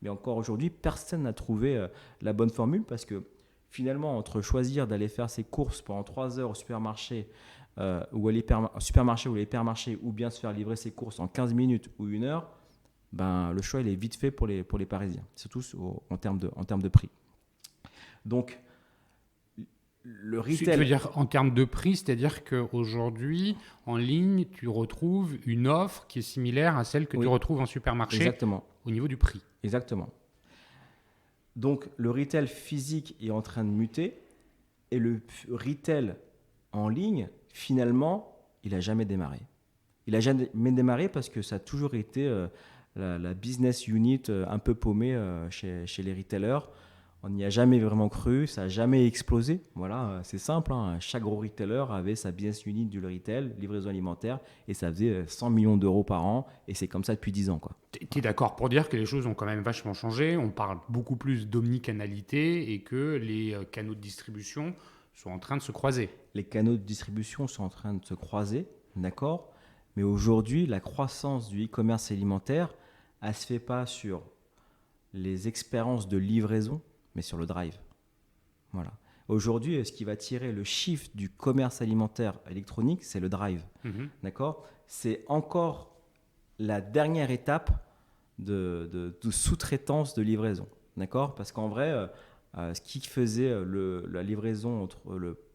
Mais encore aujourd'hui, personne n'a trouvé la bonne formule parce que finalement, entre choisir d'aller faire ses courses pendant 3 heures au supermarché ou à l'hypermarché ou bien se faire livrer ses courses en 15 minutes ou 1 heure, ben, le choix il est vite fait pour les Parisiens, surtout en termes de prix. Donc, le retail… Tu veux dire en termes de prix, c'est-à-dire qu'aujourd'hui, en ligne, tu retrouves une offre qui est similaire à celle que tu retrouves en supermarché. Exactement. Au niveau du prix. Exactement. Donc, le retail physique est en train de muter et le retail en ligne, finalement, il n'a jamais démarré. Il n'a jamais démarré parce que ça a toujours été la business unit un peu paumée chez les retailers. On n'y a jamais vraiment cru, ça n'a jamais explosé. Voilà, c'est simple, hein. Chaque gros retailer avait sa business unit du retail, livraison alimentaire, et ça faisait 100 millions d'euros par an, et c'est comme ça depuis 10 ans, quoi. Tu es d'accord pour dire que les choses ont quand même vachement changé, on parle beaucoup plus d'omnicanalité et que les canaux de distribution sont en train de se croiser. Les canaux de distribution sont en train de se croiser, d'accord, mais aujourd'hui, la croissance du e-commerce alimentaire, elle ne se fait pas sur les expériences de livraison, mais sur le drive. Voilà. Aujourd'hui, ce qui va tirer le chiffre du commerce alimentaire électronique, c'est le drive. D'accord ? C'est encore la dernière étape de sous-traitance de livraison. D'accord ? Parce qu'en vrai, ce qui faisait la livraison entre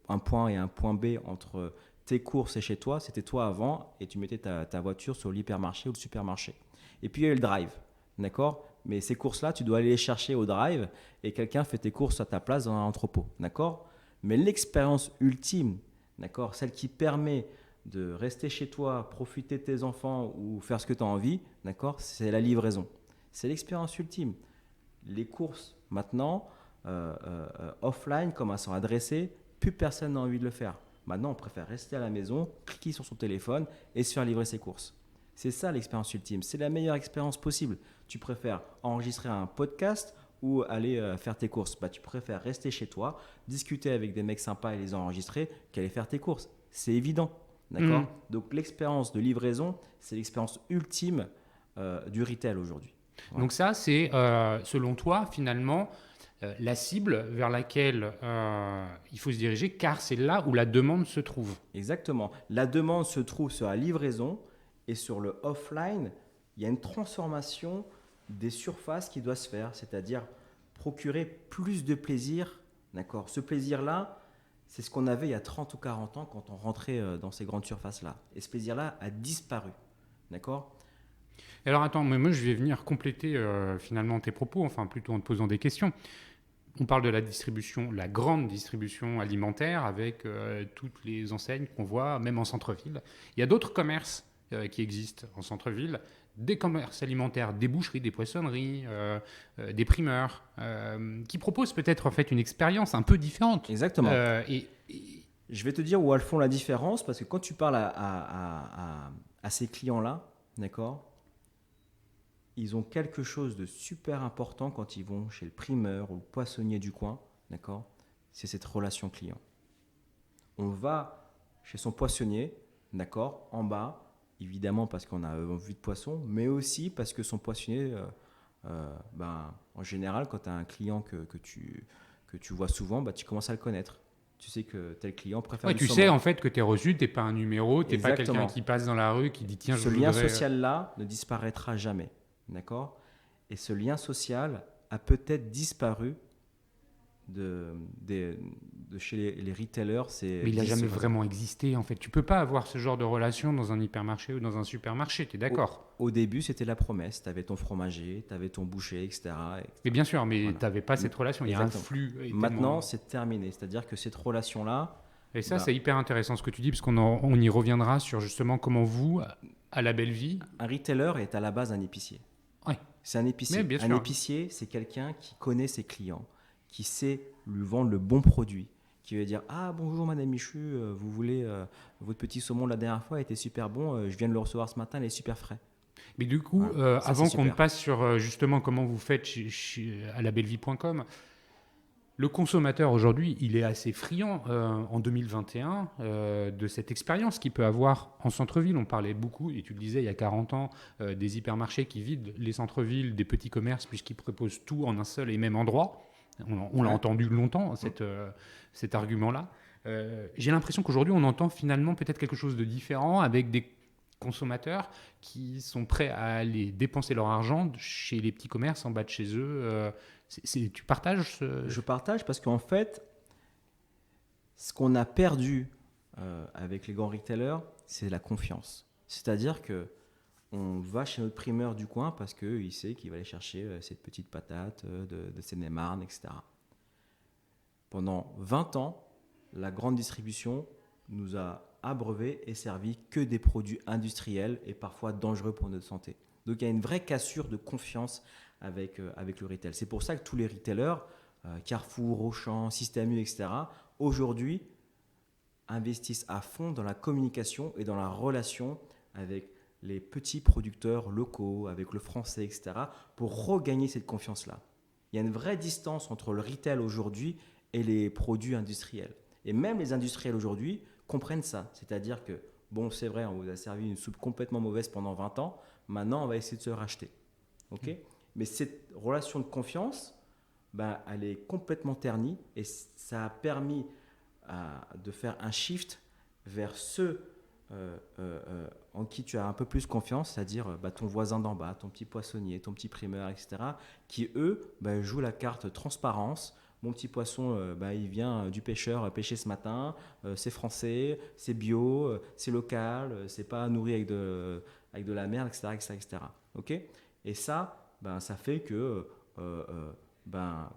un point et un point B, entre tes courses et chez toi, c'était toi avant, et tu mettais ta voiture sur l'hypermarché ou le supermarché. Et puis il y a eu le drive. D'accord ? Mais ces courses-là, tu dois aller les chercher au drive et quelqu'un fait tes courses à ta place dans un entrepôt. D'accord ? Mais l'expérience ultime, d'accord, celle qui permet de rester chez toi, profiter de tes enfants ou faire ce que tu as envie, d'accord, c'est la livraison. C'est l'expérience ultime. Les courses, maintenant, offline, comme elles sont adressées, plus personne n'a envie de le faire. Maintenant, on préfère rester à la maison, cliquer sur son téléphone et se faire livrer ses courses. C'est ça l'expérience ultime. C'est la meilleure expérience possible. Tu préfères enregistrer un podcast ou aller faire tes courses. Tu préfères rester chez toi, discuter avec des mecs sympas et les enregistrer qu'aller faire tes courses. C'est évident. D'accord ? Donc l'expérience de livraison, c'est l'expérience ultime du retail aujourd'hui. Voilà. Donc ça, c'est selon toi, finalement, la cible vers laquelle il faut se diriger, car c'est là où la demande se trouve. Exactement. La demande se trouve sur la livraison. Et sur le offline, il y a une transformation des surfaces qui doit se faire, c'est-à-dire procurer plus de plaisir. D'accord ? Ce plaisir-là, c'est ce qu'on avait il y a 30 ou 40 ans quand on rentrait dans ces grandes surfaces-là. Et ce plaisir-là a disparu. D'accord ? Alors attends, mais moi je vais venir compléter finalement tes propos, enfin plutôt en te posant des questions. On parle de la distribution, la grande distribution alimentaire avec toutes les enseignes qu'on voit, même en centre-ville. Il y a d'autres commerces qui existent en centre-ville, des commerces alimentaires, des boucheries, des poissonneries, des primeurs, qui proposent peut-être en fait une expérience un peu différente. Exactement. Je vais te dire où elles font la différence, parce que quand tu parles à ces clients-là, d'accord, ils ont quelque chose de super important quand ils vont chez le primeur ou le poissonnier du coin, d'accord, c'est cette relation client. On va chez son poissonnier, d'accord, en bas, évidemment parce qu'on a envie de poisson, mais aussi parce que son poissonnier, en général, quand tu as un client que tu vois souvent, tu commences à le connaître. Tu sais que tel client préfère du saumon. Tu sais en fait que tu es reçu, tu n'es pas un numéro, tu n'es pas quelqu'un qui passe dans la rue, qui dit tiens, ce lien social-là ne disparaîtra jamais. D'accord ? Et ce lien social a peut-être disparu de chez les retailers. Mais il n'a jamais vraiment existé, en fait. Tu ne peux pas avoir ce genre de relation dans un hypermarché ou dans un supermarché, tu es d'accord ? Au début, c'était la promesse. Tu avais ton fromager, tu avais ton boucher, etc. Mais bien sûr, mais tu n'avais pas cette relation. Il y a un flux. Maintenant, c'est terminé. C'est-à-dire que cette relation-là… Et ça, c'est hyper intéressant ce que tu dis, parce qu'on y reviendra sur justement comment vous, à la belle vie… Un retailer est à la base un épicier. Oui. C'est un épicier. Un épicier, c'est quelqu'un qui connaît ses clients, qui sait lui vendre le bon produit, qui va dire « Ah, bonjour Madame Michu, vous voulez… votre petit saumon la dernière fois était super bon, je viens de le recevoir ce matin, il est super frais. » Mais du coup, Voilà. Ça, avant c'est qu'on ne super. passe sur justement comment vous faites à labellevie.com, le consommateur aujourd'hui, il est assez friand en 2021 de cette expérience qu'il peut avoir en centre-ville. On parlait beaucoup, et tu le disais il y a 40 ans, des hypermarchés qui vident les centres-villes, des petits commerces, puisqu'ils proposent tout en un seul et même endroit. On l'a entendu longtemps, cet argument-là. J'ai l'impression qu'aujourd'hui, on entend finalement peut-être quelque chose de différent avec des consommateurs qui sont prêts à aller dépenser leur argent chez les petits commerces en bas de chez eux. Tu partages Je partage parce qu'en fait, ce qu'on a perdu avec les grands retailers, c'est la confiance. C'est-à-dire que on va chez notre primeur du coin parce qu'il sait qu'il va aller chercher cette petite patate de Seine-et-Marne, etc. Pendant 20 ans, la grande distribution nous a abreuvé et servi que des produits industriels et parfois dangereux pour notre santé. Donc il y a une vraie cassure de confiance avec le retail. C'est pour ça que tous les retailers, Carrefour, Auchan, Système U, etc., aujourd'hui investissent à fond dans la communication et dans la relation avec les petits producteurs locaux, avec le français, etc., pour regagner cette confiance-là. Il y a une vraie distance entre le retail aujourd'hui et les produits industriels. Et même les industriels aujourd'hui comprennent ça. C'est-à-dire que, bon, c'est vrai, on vous a servi une soupe complètement mauvaise pendant 20 ans, maintenant on va essayer de se racheter. Okay. Mais cette relation de confiance, elle est complètement ternie et ça a permis de faire un shift vers ceux en qui tu as un peu plus confiance, c'est-à-dire ton voisin d'en bas, ton petit poissonnier, ton petit primeur, etc., qui eux jouent la carte transparence. Mon petit poisson, il vient du pêcheur pêcher ce matin, c'est français, c'est bio, c'est local, c'est pas nourri avec de la merde, etc., etc., etc. Okay. Et ça, ça fait que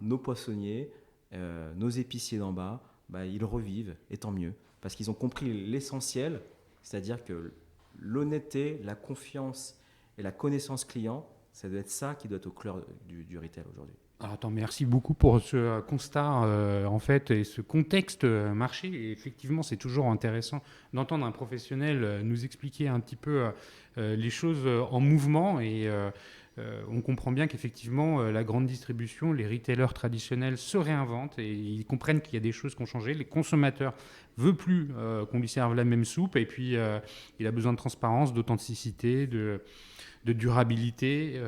nos poissonniers, nos épiciers d'en bas, ils revivent, et tant mieux, parce qu'ils ont compris l'essentiel, c'est-à-dire que l'honnêteté, la confiance et la connaissance client, ça doit être ça qui doit être au cœur du retail aujourd'hui. Alors, attends, merci beaucoup pour ce constat en fait et ce contexte marché. Et effectivement, c'est toujours intéressant d'entendre un professionnel nous expliquer un petit peu les choses en mouvement et on comprend bien qu'effectivement la grande distribution, les retailers traditionnels se réinventent et ils comprennent qu'il y a des choses qui ont changé. Les consommateurs ne veulent plus qu'on lui serve la même soupe et puis il a besoin de transparence, d'authenticité, de durabilité,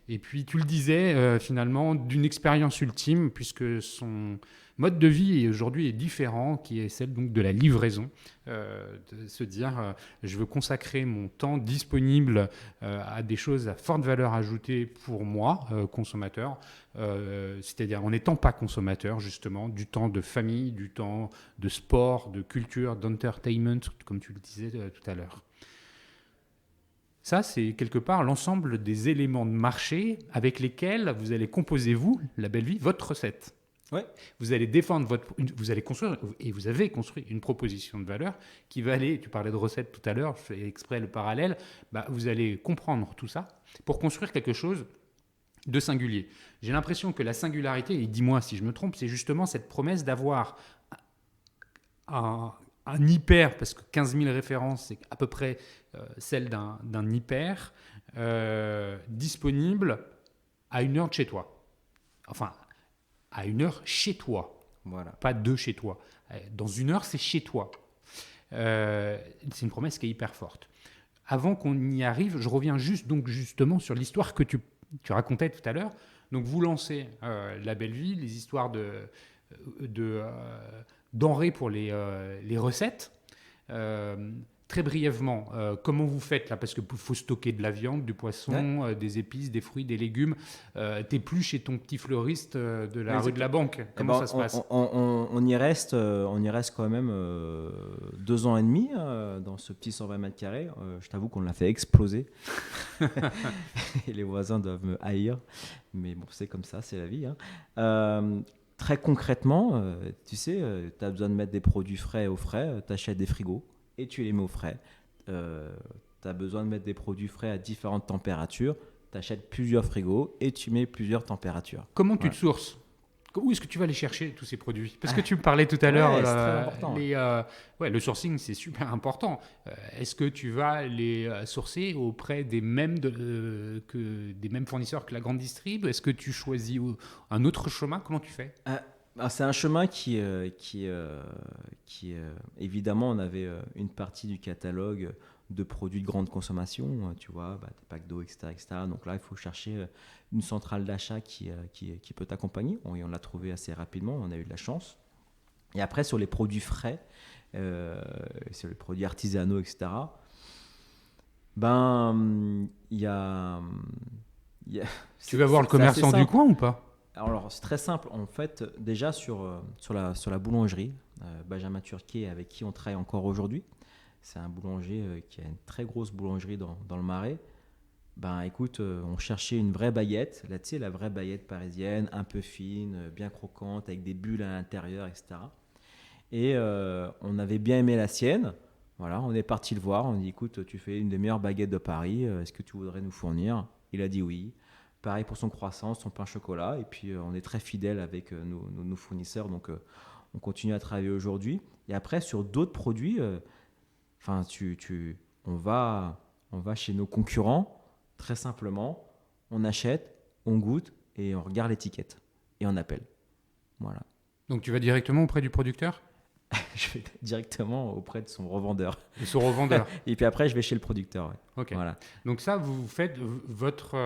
et puis tu le disais finalement d'une expérience ultime puisque son mode de vie aujourd'hui est différent, qui est celle donc de la livraison, de se dire je veux consacrer mon temps disponible à des choses à forte valeur ajoutée pour moi, consommateur, c'est-à-dire en n'étant pas consommateur justement, du temps de famille, du temps de sport, de culture, d'entertainment, comme tu le disais tout à l'heure. Ça, c'est quelque part l'ensemble des éléments de marché avec lesquels vous allez composer, vous, La Belle Vie, votre recette. Ouais. Vous allez défendre vous allez construire, et vous avez construit une proposition de valeur qui va aller, tu parlais de recette tout à l'heure, je fais exprès le parallèle, vous allez comprendre tout ça pour construire quelque chose de singulier. J'ai l'impression que la singularité, et dis-moi si je me trompe, c'est justement cette promesse d'avoir un hyper, parce que 15 000 références, c'est à peu près celle d'un hyper, disponible à 1 heure de chez toi. Enfin, à 1 heure chez toi. Voilà. Pas de chez toi. Dans 1 heure, c'est chez toi. C'est une promesse qui est hyper forte. Avant qu'on y arrive, je reviens justement sur l'histoire que tu racontais tout à l'heure. Donc, vous lancez La Belle Vie, les histoires de denrées pour les recettes. Très brièvement, comment vous faites là? Parce qu'il faut stocker de la viande, du poisson, des épices, des fruits, des légumes. T'es plus chez ton petit fleuriste de la rue de la Banque. Comment ça se passe? On y reste quand même 2 ans et demi dans ce petit 120 mètres carrés. Je t'avoue qu'on l'a fait exploser. Et les voisins doivent me haïr. Mais bon, c'est comme ça, c'est la vie. Très concrètement, tu sais, tu as besoin de mettre des produits frais au frais, tu achètes des frigos et tu les mets au frais. Tu as besoin de mettre des produits frais à différentes températures, tu achètes plusieurs frigos et tu mets plusieurs températures. Comment tu te sources? Où est-ce que tu vas aller chercher tous ces produits? Parce que tu me parlais tout à l'heure, c'est très important. le sourcing, c'est super important. Est-ce que tu vas les sourcer auprès des mêmes, des mêmes fournisseurs que la grande distrib? Est-ce que tu choisis un autre chemin? Comment tu fais? C'est un chemin évidemment, on avait une partie du catalogue de produits de grande consommation, tu vois, des packs d'eau, etc., etc. Donc là, il faut chercher une centrale d'achat qui peut t'accompagner. Et on l'a trouvé assez rapidement, on a eu de la chance. Et après, sur les produits frais, sur les produits artisanaux, etc., il y a... Tu vas voir le commerçant du coin ou pas? Alors, c'est très simple. En fait, déjà sur la boulangerie, Benjamin Turquier, avec qui on travaille encore aujourd'hui, c'est un boulanger qui a une très grosse boulangerie dans le Marais. Écoute, on cherchait une vraie baguette, là, tu sais, la vraie baguette parisienne, un peu fine, bien croquante, avec des bulles à l'intérieur, etc. Et on avait bien aimé la sienne. Voilà, on est parti le voir. On dit, écoute, tu fais une des meilleures baguettes de Paris. Est-ce que tu voudrais nous fournir? Il a dit oui. Pareil pour son croissant, son pain au chocolat. Et puis, on est très fidèles avec nos fournisseurs. Donc, on continue à travailler aujourd'hui. Et après, sur d'autres produits, on va chez nos concurrents, très simplement. On achète, on goûte et on regarde l'étiquette. Et on appelle. Voilà. Donc, tu vas directement auprès du producteur? Je vais directement auprès de son revendeur. De son revendeur. Et puis après, je vais chez le producteur. Ouais. Ok. Voilà. Donc ça, vous faites votre...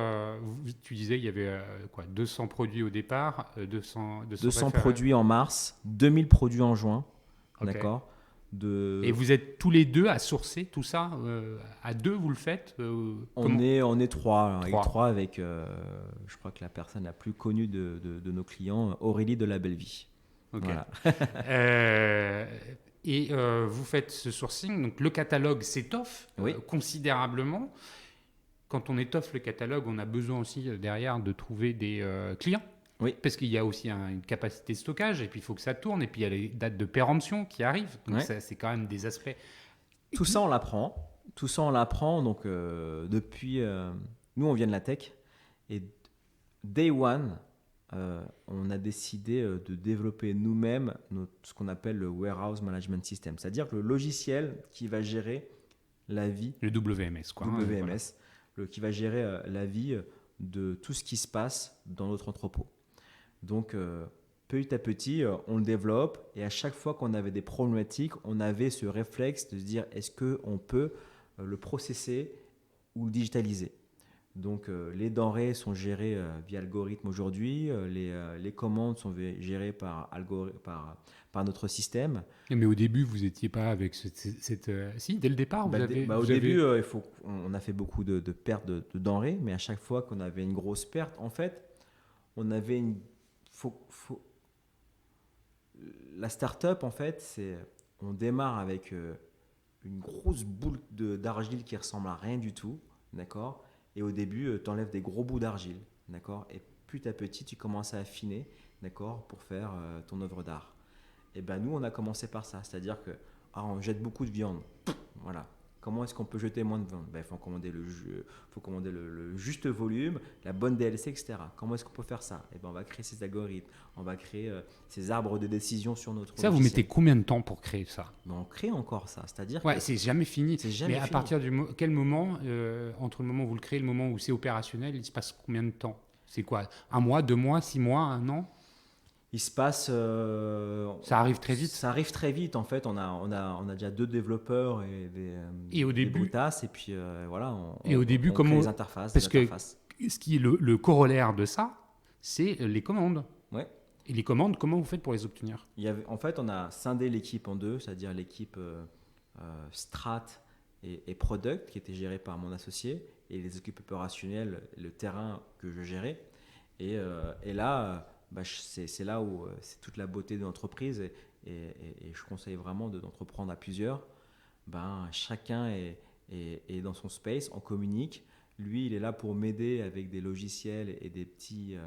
tu disais, il y avait 200 produits au départ, 200 produits en mars, 2000 produits en juin. Okay. D'accord. Et vous êtes tous les deux à sourcer tout ça à deux, vous le faites on est trois. Avec, je crois que la personne la plus connue de nos clients, Aurélie de La Belle Vie. Okay. Voilà. Et vous faites ce sourcing, donc le catalogue s'étoffe considérablement. Quand on étoffe le catalogue, on a besoin aussi derrière de trouver des clients. Oui. Parce qu'il y a aussi une capacité de stockage, et puis il faut que ça tourne, et puis il y a les dates de péremption qui arrivent. Donc c'est quand même des aspects. Tout ça, on l'apprend. Donc depuis, nous, on vient de la tech, et day one, on a décidé de développer nous-mêmes ce qu'on appelle le Warehouse Management System, c'est-à-dire le logiciel qui va gérer la vie. Le WMS, quoi. WMS, qui va gérer la vie de tout ce qui se passe dans notre entrepôt. Donc, petit à petit, on le développe, et à chaque fois qu'on avait des problématiques, on avait ce réflexe de se dire, est-ce qu'on peut le processer ou le digitaliser? Donc, les denrées sont gérées via algorithme aujourd'hui. Les commandes sont gérées par notre système. Mais au début, vous n'étiez pas avec Si, dès le départ, au début, on a fait beaucoup de pertes de denrées, mais à chaque fois qu'on avait une grosse perte, en fait, on avait la start-up, en fait, on démarre avec une grosse boule d'argile qui ressemble à rien du tout, d'accord? Et au début, tu enlèves des gros bouts d'argile, d'accord? Et petit à petit, tu commences à affiner, d'accord, pour faire ton œuvre d'art. Et nous, on a commencé par ça, c'est-à-dire que on jette beaucoup de viande, voilà. Comment est-ce qu'on peut jeter moins de viande? Il faut commander le juste volume, la bonne DLC, etc. Comment est-ce qu'on peut faire ça? On va créer ces algorithmes, on va créer ces arbres de décision sur notre logiciel. Vous mettez combien de temps pour créer ça? On crée encore ça, c'est-à-dire c'est jamais fini. Mais à partir quel moment, entre le moment où vous le créez et le moment où c'est opérationnel, il se passe combien de temps? C'est quoi? 1 mois, 2 mois, 6 mois, 1 an? Il se passe. Ça arrive très vite. Ça arrive très vite. En fait, on a déjà 2 développeurs et des broutasses, et puis voilà. Au début, on crée les interfaces. Parce que ce qui est le corollaire de ça, c'est les commandes. Ouais. Et les commandes, comment vous faites pour les obtenir? En fait, on a scindé l'équipe en deux, c'est-à-dire l'équipe Strat et Product, qui était gérée par mon associé, et les équipes opérationnelles, le terrain que je gérais. Et là. C'est là où c'est toute la beauté de l'entreprise, et je conseille vraiment d'entreprendre à plusieurs. Chacun est dans son space, on communique. Lui, il est là pour m'aider avec des logiciels et des petits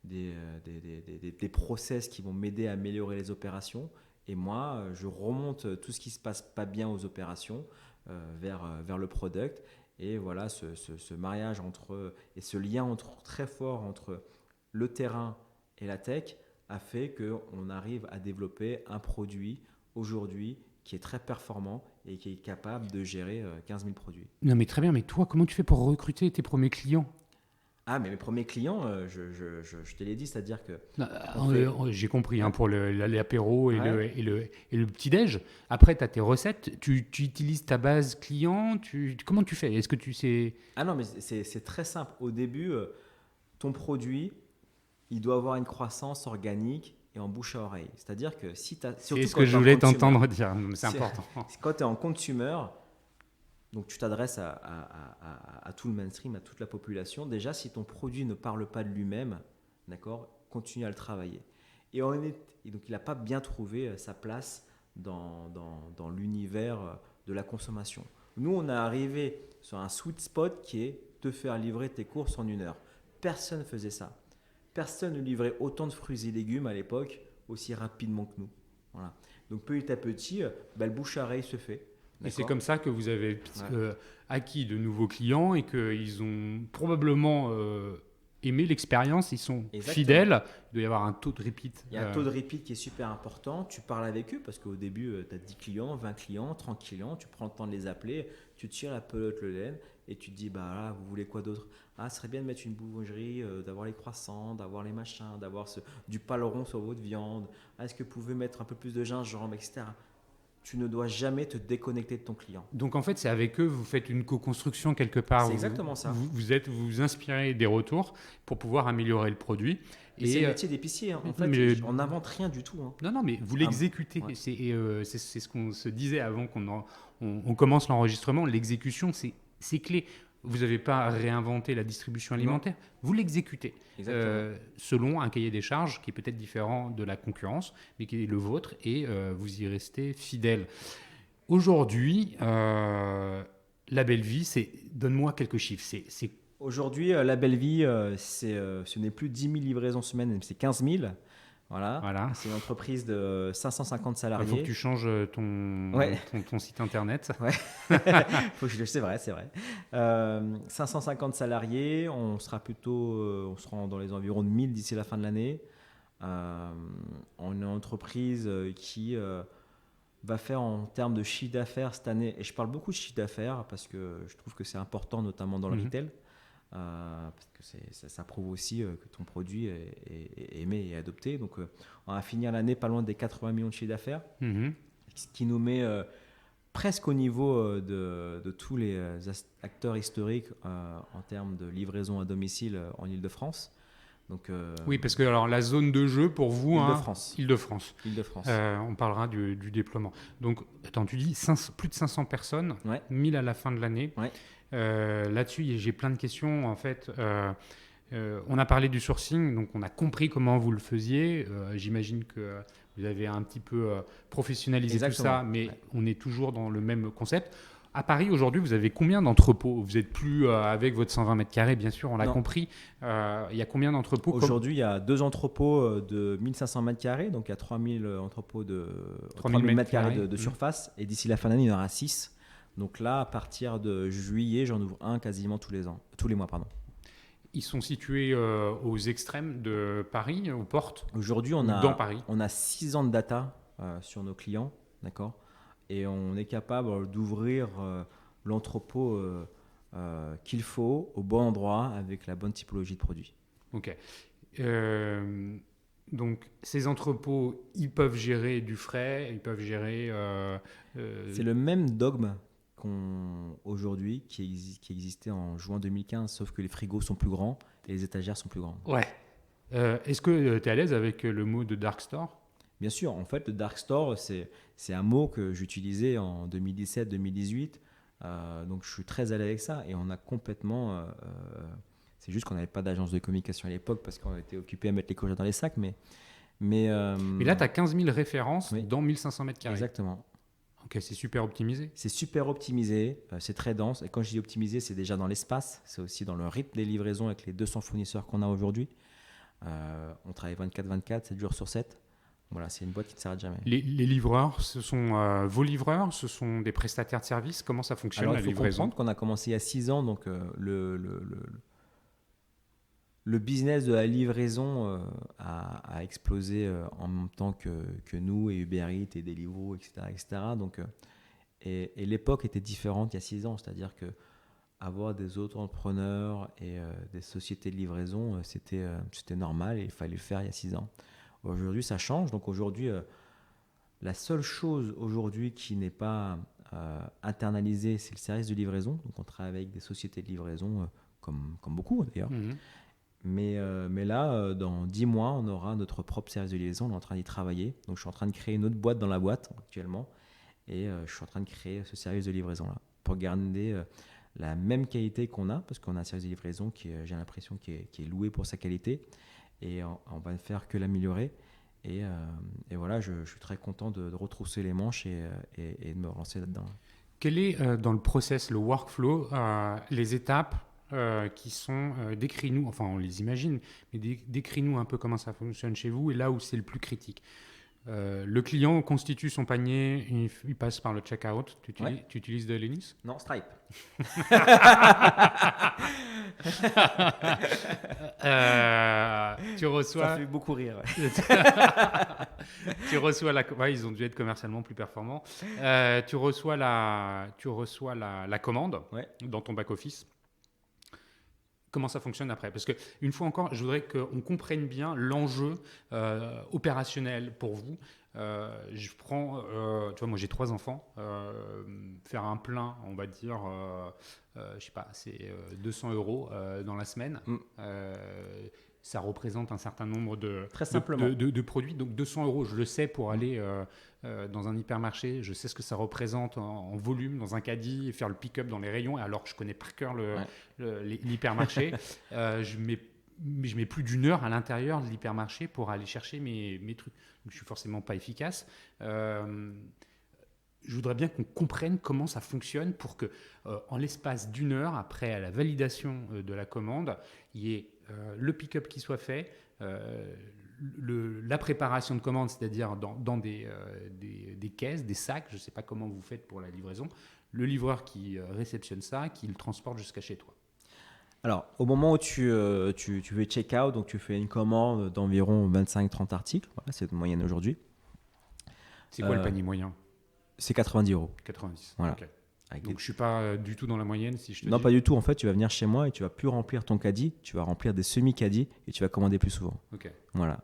des process qui vont m'aider à améliorer les opérations. Et moi, je remonte tout ce qui se passe pas bien aux opérations vers le product. Et voilà, ce mariage et ce lien très fort entre le terrain et la tech a fait qu'on arrive à développer un produit aujourd'hui qui est très performant et qui est capable de gérer 15 000 produits. Non, mais très bien. Mais toi, comment tu fais pour recruter tes premiers clients? Ah, mais mes premiers clients, je te l'ai dit, c'est-à-dire que... J'ai compris, pour l'apéro et, Ouais. le petit-déj. Après, tu as tes recettes. Tu utilises ta base client. Comment tu fais? Est-ce que tu sais... Ah non, mais c'est très simple. Au début, ton produit, il doit avoir une croissance organique et en bouche à oreille. C'est-à-dire que si tu as... C'est ce que je voulais t'entendre dire. C'est si- important. Quand tu es en consumer, donc tu t'adresses à tout le mainstream, à toute la population. Déjà, si ton produit ne parle pas de lui-même, d'accord, continue à le travailler. Et donc, il n'a pas bien trouvé sa place dans l'univers de la consommation. Nous, on est arrivé sur un sweet spot qui est te faire livrer tes courses en 1 heure. Personne ne faisait ça. Personne ne livrait autant de fruits et légumes à l'époque aussi rapidement que nous. Voilà. Donc petit à petit, le bouche à oreille se fait. Et c'est D'accord. comme ça que vous avez acquis de nouveaux clients et qu'ils ont probablement aimé l'expérience. Ils sont Exactement. Fidèles. Il doit y avoir un taux de repeat. Il y a un taux de repeat qui est super important. Tu parles avec eux parce qu'au début, tu as 10 clients, 20 clients, 30 clients. Tu prends le temps de les appeler. Tu tires la pelote le laine et tu te dis, bah là, vous voulez quoi d'autre? Ah, ce serait bien de mettre une boulangerie, d'avoir les croissants, d'avoir les machins, d'avoir du paleron sur votre viande. Ah, est-ce que vous pouvez mettre un peu plus de gingembre, etc. Tu ne dois jamais te déconnecter de ton client. Donc en fait, c'est avec eux, vous faites une co-construction quelque part. C'est exactement ça. Vous inspirez des retours pour pouvoir améliorer le produit. Et c'est le métier d'épicier. En fait, on n'invente rien du tout. Non, mais vous l'exécutez. Ouais. C'est ce qu'on se disait avant qu'on commence l'enregistrement. L'exécution, c'est clé. Vous n'avez pas réinventé la distribution alimentaire. Non. Vous l'exécutez selon un cahier des charges qui est peut-être différent de la concurrence, mais qui est le vôtre, et vous y restez fidèle. Aujourd'hui, la belle vie, donne-moi quelques chiffres. Aujourd'hui, la belle vie, ce n'est plus 10 000 livraisons semaine, mais c'est 15 000. Voilà. C'est une entreprise de 550 salariés. Il faut que tu changes ton site internet. Ouais. C'est vrai. 550 salariés, on sera dans les environs de 1000 d'ici la fin de l'année. On est une entreprise qui va faire en termes de chiffre d'affaires cette année, et je parle beaucoup de chiffre d'affaires parce que je trouve que c'est important, notamment dans le retail. Parce que ça prouve aussi que ton produit est aimé et adopté. Donc, on va finir l'année pas loin des 80 millions de chiffre d'affaires, ce qui nous met presque au niveau de tous les acteurs historiques en termes de livraison à domicile en Ile-de-France. Donc, oui, parce que alors, la zone de jeu pour vous, Ile-de-France. Ile-de-France. Ile-de-France. On parlera du déploiement. Donc, attends, tu dis plus de 500 personnes, 1000 à la fin de l'année. Ouais. Là-dessus, j'ai plein de questions. En fait, on a parlé du sourcing, donc on a compris comment vous le faisiez. J'imagine que vous avez un petit peu professionnalisé tout ça, mais on est toujours dans le même concept. À Paris, aujourd'hui, vous avez combien d'entrepôts? Vous n'êtes plus avec votre 120 mètres carrés, bien sûr, on l'a compris. Il y a combien d'entrepôts? Aujourd'hui, il y a 2 entrepôts de 1500 mètres carrés, donc il y a 3000 entrepôts de 3000 mètres carrés de surface. Et d'ici la fin d'année, il y en aura 6. Donc là, à partir de juillet, j'en ouvre un quasiment tous les mois. Ils sont situés aux extrêmes de Paris, aux portes? Aujourd'hui, dans Paris. On a 6 ans de data sur nos clients, d'accord, et on est capable d'ouvrir l'entrepôt qu'il faut au bon endroit avec la bonne typologie de produits. Ok. Donc, ces entrepôts, ils peuvent gérer du frais, ils peuvent gérer... C'est le même dogme aujourd'hui qui existait en juin 2015, sauf que les frigos sont plus grands et les étagères sont plus grandes. Ouais. Est-ce que tu es à l'aise avec le mot de dark store? Bien sûr. En fait, le dark store, c'est un mot que j'utilisais en 2017-2018. Donc, je suis très à l'aise avec ça. Et on a complètement... c'est juste qu'on n'avait pas d'agence de communication à l'époque parce qu'on était occupé à mettre les courgettes dans les sacs. Mais là, tu as 15 000 références dans 1500 mètres carrés. Exactement. Ok, c'est super optimisé. C'est super optimisé, c'est très dense. Et quand je dis optimisé, c'est déjà dans l'espace, c'est aussi dans le rythme des livraisons avec les 200 fournisseurs qu'on a aujourd'hui. On travaille 24/24, 7 jours sur 7. Voilà, c'est une boîte qui ne s'arrête jamais. Les livreurs, ce sont vos livreurs, ce sont des prestataires de services. Comment ça fonctionne? Alors, la livraison? Il faut comprendre qu'on a commencé il y a 6 ans, donc le business de la livraison a explosé en même temps que nous et Uber Eats et Deliveroo, etc. etc. Donc, et l'époque était différente il y a 6 ans, c'est-à-dire que avoir des auto-entrepreneurs et des sociétés de livraison, c'était normal et il fallait le faire il y a 6 ans. Aujourd'hui, ça change. Donc aujourd'hui, la seule chose aujourd'hui qui n'est pas internalisée, c'est le service de livraison. Donc on travaille avec des sociétés de livraison, comme beaucoup d'ailleurs. Mhm. Mais là, dans 10 mois, on aura notre propre service de livraison. On est en train d'y travailler. Donc je suis en train de créer une autre boîte dans la boîte actuellement. Et je suis en train de créer ce service de livraison-là pour garder la même qualité qu'on a, parce qu'on a un service de livraison j'ai l'impression, qui est loué pour sa qualité. Et on va ne faire que l'améliorer. Et voilà, je suis très content de retrousser les manches et de me relancer là-dedans. Quel est dans le process, le workflow, les étapes qui sont décris-nous, enfin on les imagine, mais décris-nous un peu comment ça fonctionne chez vous et là où c'est le plus critique. Le client constitue son panier, il passe par le checkout. Tu utilises de Lenis? Non, Stripe. Tu reçois. Ça fait beaucoup rire. Ouais. Tu reçois ils ont dû être commercialement plus performants. Tu reçois la commande dans ton back-office. Comment ça fonctionne après? Parce qu'une fois encore, je voudrais qu'on comprenne bien l'enjeu opérationnel pour vous. Je prends, tu vois, moi j'ai 3 enfants. Faire un plein, on va dire, je sais pas, c'est 200 € dans la semaine. Ça représente un certain nombre de produits. Donc 200 €, je le sais, pour aller dans un hypermarché. Je sais ce que ça représente en volume dans un caddie et faire le pick-up dans les rayons. Alors que je connais par cœur l'hypermarché. Je mets plus d'1 heure à l'intérieur de l'hypermarché pour aller chercher mes trucs. Donc je suis forcément pas efficace. Je voudrais bien qu'on comprenne comment ça fonctionne pour que, en l'espace d'1 heure, après la validation de la commande, il y ait le pick-up qui soit fait, la préparation de commande, c'est-à-dire dans des caisses, des sacs, je ne sais pas comment vous faites pour la livraison, le livreur qui réceptionne ça, qui le transporte jusqu'à chez toi. Alors, au moment où tu veux check-out, donc tu fais une commande d'environ 25-30 articles, voilà, c'est une moyenne aujourd'hui. C'est quoi le panier moyen? C'est 90 €. 90. Voilà. Okay. Donc je ne suis pas du tout dans la moyenne, si je te dis. Non, pas du tout. En fait, tu vas venir chez moi et tu vas plus remplir ton caddie, tu vas remplir des semi-caddies et tu vas commander plus souvent. Ok. Voilà.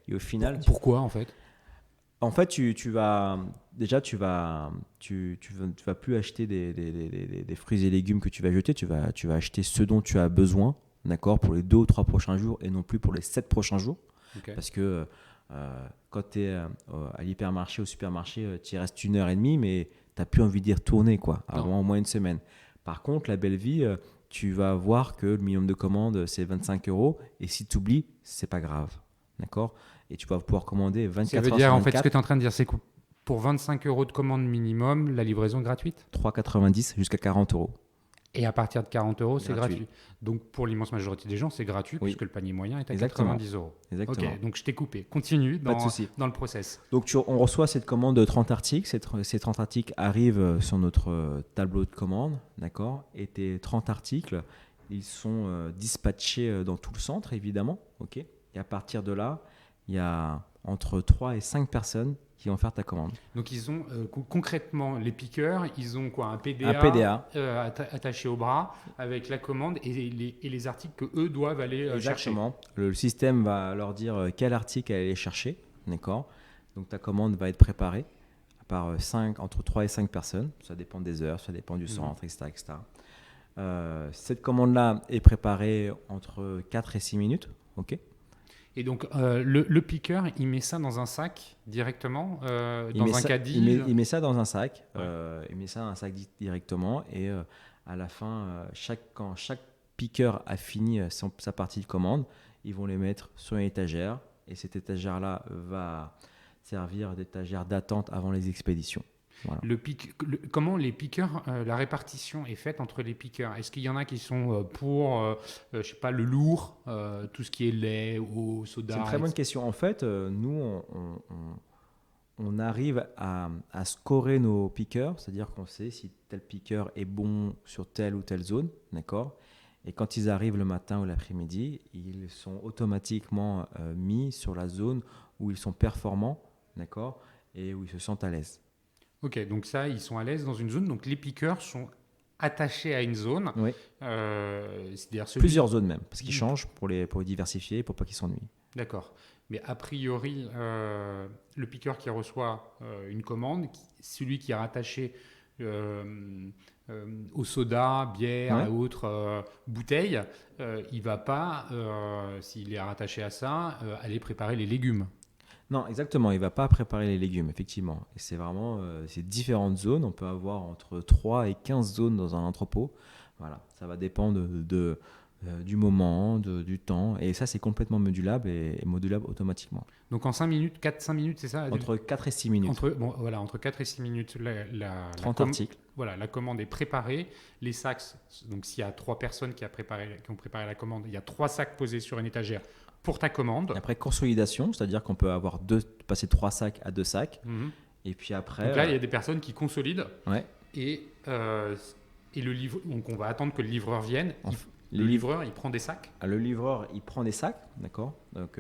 Et au final, pourquoi en fait? En fait, tu vas plus acheter des fruits et légumes que tu vas jeter. Tu vas acheter ce dont tu as besoin, d'accord, pour les 2 ou 3 prochains jours et non plus pour les 7 prochains jours. Okay. Parce que quand tu es à l'hypermarché, au supermarché, tu y restes 1h30, mais tu n'as plus envie d'y retourner, quoi, avant au moins une semaine. Par contre, la belle vie, tu vas voir que le minimum de commandes, c'est 25 € et si tu oublies, c'est pas grave, d'accord? Et tu vas pouvoir commander 24 heures sur 24. Ça veut dire, en fait, ce que tu es en train de dire, c'est que pour 25 € de commande minimum, la livraison est gratuite? 3,90 jusqu'à 40 €. Et à partir de 40 €, c'est gratuit. Donc pour l'immense majorité des gens, c'est gratuit, puisque le panier moyen est à 90 €. Exactement. Ok, donc je t'ai coupé. Continue dans le process. Donc on reçoit cette commande de 30 articles. Ces 30 articles arrivent sur notre tableau de commande, d'accord? Et tes 30 articles, ils sont dispatchés dans tout le centre, évidemment. Ok. Et à partir de là, il y a entre 3 et 5 personnes qui vont faire ta commande. Donc ils ont concrètement, les piqueurs, ils ont quoi? Un PDA, attaché au bras avec la commande et les articles que eux doivent aller chercher. Exactement. Le système va leur dire quel article aller chercher, d'accord? Donc ta commande va être préparée par entre 3 et 5 personnes. Ça dépend des heures, ça dépend du centre, etc. etc. Cette commande-là est préparée entre 4 et 6 minutes, ok? Et donc, le piqueur, il met ça dans un sac directement, dans un caddie? Il met ça dans un sac. Il met ça dans un sac directement. Et à la fin, quand chaque piqueur a fini sa partie de commande, ils vont les mettre sur une étagère. Et cette étagère-là va servir d'étagère d'attente avant les expéditions. Voilà. Comment les piqueurs, la répartition est faite entre les piqueurs? Est-ce qu'il y en a qui sont pour, je sais pas, le lourd, tout ce qui est lait, eau, soda? C'est une très bonne question. En fait, nous, on arrive à scorer nos piqueurs, c'est-à-dire qu'on sait si tel piqueur est bon sur telle ou telle zone, d'accord? Et quand ils arrivent le matin ou l'après-midi, ils sont automatiquement mis sur la zone où ils sont performants, d'accord, et où ils se sentent à l'aise. Ok, donc ça, ils sont à l'aise dans une zone. Donc les piqueurs sont attachés à une zone. Oui. C'est-à-dire Plusieurs zones même, parce qu'ils changent pour les diversifier, pour pas qu'ils s'ennuient. D'accord. Mais a priori, le piqueur qui reçoit une commande, celui qui est rattaché au soda, bière et autres bouteilles, il ne va pas, s'il est rattaché à ça, aller préparer les légumes. Non, exactement, il ne va pas préparer les légumes, effectivement. Et c'est vraiment ces différentes zones. On peut avoir entre 3 et 15 zones dans un entrepôt. Voilà, ça va dépendre du moment, du temps. Et ça, c'est complètement modulable et modulable automatiquement. Donc en 5 minutes, 4-5 minutes, c'est ça? Entre 4 et 6 minutes. Entre 4 et 6 minutes, 30 articles. Voilà, la commande est préparée. Les sacs, donc s'il y a 3 personnes qui ont préparé la commande, il y a 3 sacs posés sur une étagère pour ta commande. Et après, consolidation, c'est-à-dire qu'on peut passer 3 sacs à 2 sacs. Mm-hmm. Et puis après. Donc là, il y a des personnes qui consolident. Ouais. Et le livre, donc on va attendre que le livreur vienne. Le livreur, il prend des sacs. Le livreur, il prend des sacs, d'accord. Donc,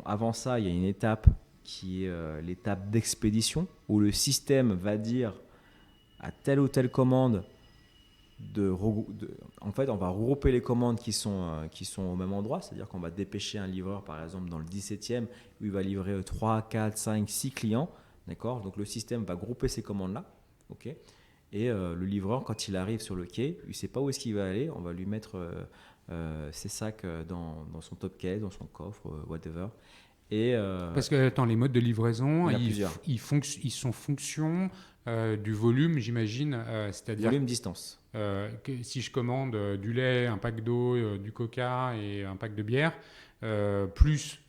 avant ça, il y a une étape qui est l'étape d'expédition, où le système va dire à telle ou telle commande en fait, on va regrouper les commandes qui sont au même endroit, c'est-à-dire qu'on va dépêcher un livreur, par exemple, dans le 17e, où il va livrer 3, 4, 5, 6 clients, d'accord. Donc, le système va grouper ces commandes-là, ok. Et le livreur, quand il arrive sur le quai, il ne sait pas où est-ce qu'il va aller. On va lui mettre ses sacs dans son top case, dans son coffre, whatever. Et, parce que, attends, les modes de livraison, ils sont fonction du volume, j'imagine. C'est-à-dire volume, distance. Que si je commande du lait, un pack d'eau, du coca et un pack de bière, plus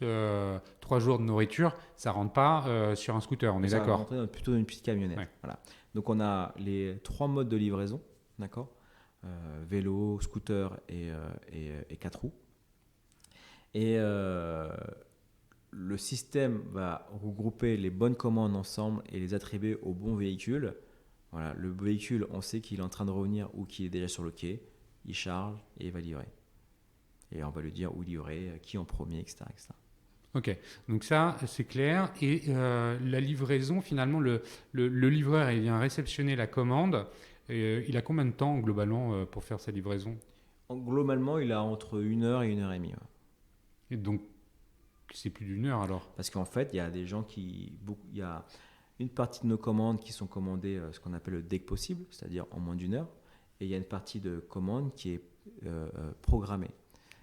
3 jours de nourriture, ça ne rentre pas sur un scooter, on est d'accord? Ça va rentrer plutôt dans une petite camionnette. Ouais. Voilà. Donc, on a les 3 modes de livraison, d'accord, vélo, scooter et 4 roues. Et le système va regrouper les bonnes commandes ensemble et les attribuer au bon véhicule. Voilà, le véhicule, on sait qu'il est en train de revenir ou qu'il est déjà sur le quai. Il charge et il va livrer. Et on va lui dire où livrer, qui en premier, etc. etc. Ok, donc ça c'est clair. Et la livraison, finalement, le livreur il vient réceptionner la commande. Il a combien de temps globalement pour faire sa livraison? Globalement, il a entre 1 heure et 1 heure et demie. Ouais. Et donc, c'est plus d'1 heure alors? Parce qu'en fait, il y a des gens il y a une partie de nos commandes qui sont commandées ce qu'on appelle le dès que possible, c'est-à-dire en moins d'1 heure. Et il y a une partie de commande qui est programmée.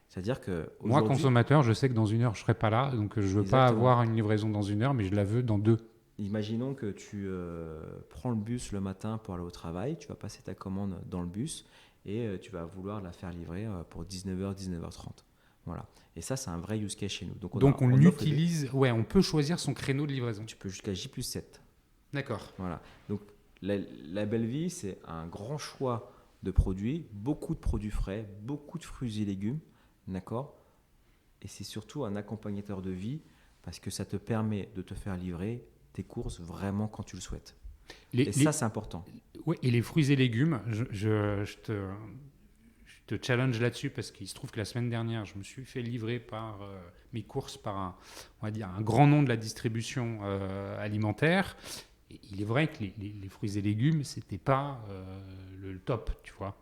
C'est-à-dire que moi, consommateur, je sais que dans 1 heure, je ne serai pas là. Donc, je ne veux pas avoir une livraison dans 1 heure, mais je la veux dans 2. Imaginons que tu prends le bus le matin pour aller au travail. Tu vas passer ta commande dans le bus et tu vas vouloir la faire livrer pour 19h, 19h30. Voilà. Et ça, c'est un vrai use case chez nous. Donc on utilise... Ouais, on peut choisir son créneau de livraison. Tu peux jusqu'à J+7. D'accord. Voilà. Donc, la belle vie, c'est un grand choix de produits, beaucoup de produits frais, beaucoup de fruits et légumes. D'accord. Et c'est surtout un accompagnateur de vie parce que ça te permet de te faire livrer tes courses vraiment quand tu le souhaites. Ça, c'est important. Ouais, et les fruits et légumes, je te challenge là-dessus parce qu'il se trouve que la semaine dernière, je me suis fait livrer par mes courses par on va dire un grand nom de la distribution alimentaire. Et il est vrai que les fruits et légumes, c'était pas le top, tu vois.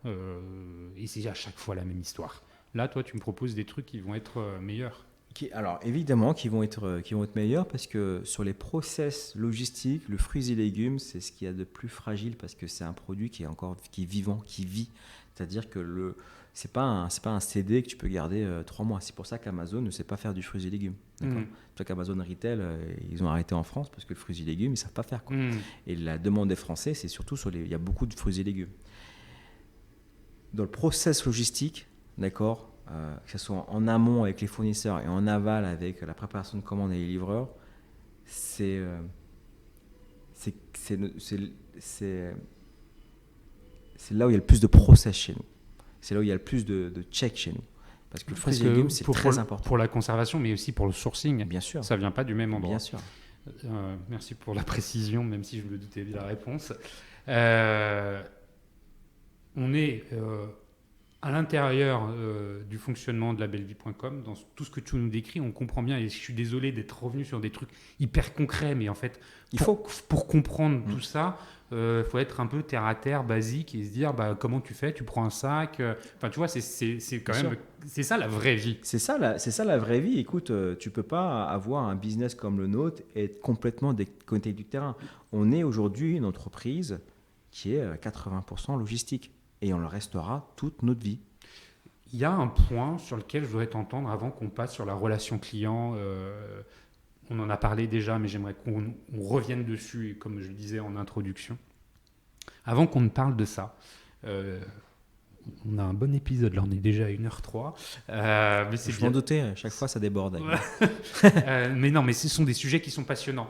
Et c'est à chaque fois la même histoire. Là, toi, tu me proposes des trucs qui vont être meilleurs. Alors, évidemment, qui vont être meilleurs parce que sur les process logistiques, le fruits et légumes, c'est ce qu'il y a de plus fragile parce que c'est un produit qui est vivant, qui vit. C'est-à-dire que c'est pas un CD que tu peux garder 3 mois. C'est pour ça qu'Amazon ne sait pas faire du fruits et légumes. D'accord. C'est pour ça qu'Amazon Retail, ils ont arrêté en France parce que le fruits et légumes, ils ne savent pas faire. Quoi. Et la demande des Français, c'est surtout il y a beaucoup de fruits et légumes. Dans le process logistique, d'accord, que ce soit en amont avec les fournisseurs et en aval avec la préparation de commandes et les livreurs, c'est là où il y a le plus de process chez nous. C'est là où il y a le plus de check chez nous. Parce que le fruit et légumes, c'est très important. Pour la conservation, mais aussi pour le sourcing. Bien sûr. Ça ne vient pas du même endroit. Bien sûr. Merci pour la précision, même si je me doutais de la réponse. On est À l'intérieur du fonctionnement de labellevie.com, dans tout ce que tu nous décris, on comprend bien, et je suis désolé d'être revenu sur des trucs hyper concrets, mais en fait, pour comprendre tout ça, faut être un peu terre à terre, basique, et se dire comment tu fais, tu prends un sac. Enfin, tu vois, c'est quand même, c'est ça la vraie vie. C'est ça la vraie vie. Écoute, tu peux pas avoir un business comme le nôtre et être complètement déconnecté du terrain. On est aujourd'hui une entreprise qui est 80% logistique et on le restera toute notre vie. Il y a un point sur lequel je voudrais t'entendre avant qu'on passe sur la relation client. On en a parlé déjà, mais j'aimerais qu'on revienne dessus, comme je le disais en introduction. Avant qu'on ne parle de ça, on a un bon épisode, là on est déjà à 1h03. Mais je m'en doutais, chaque fois ça déborde. Mais non, mais ce sont des sujets qui sont passionnants.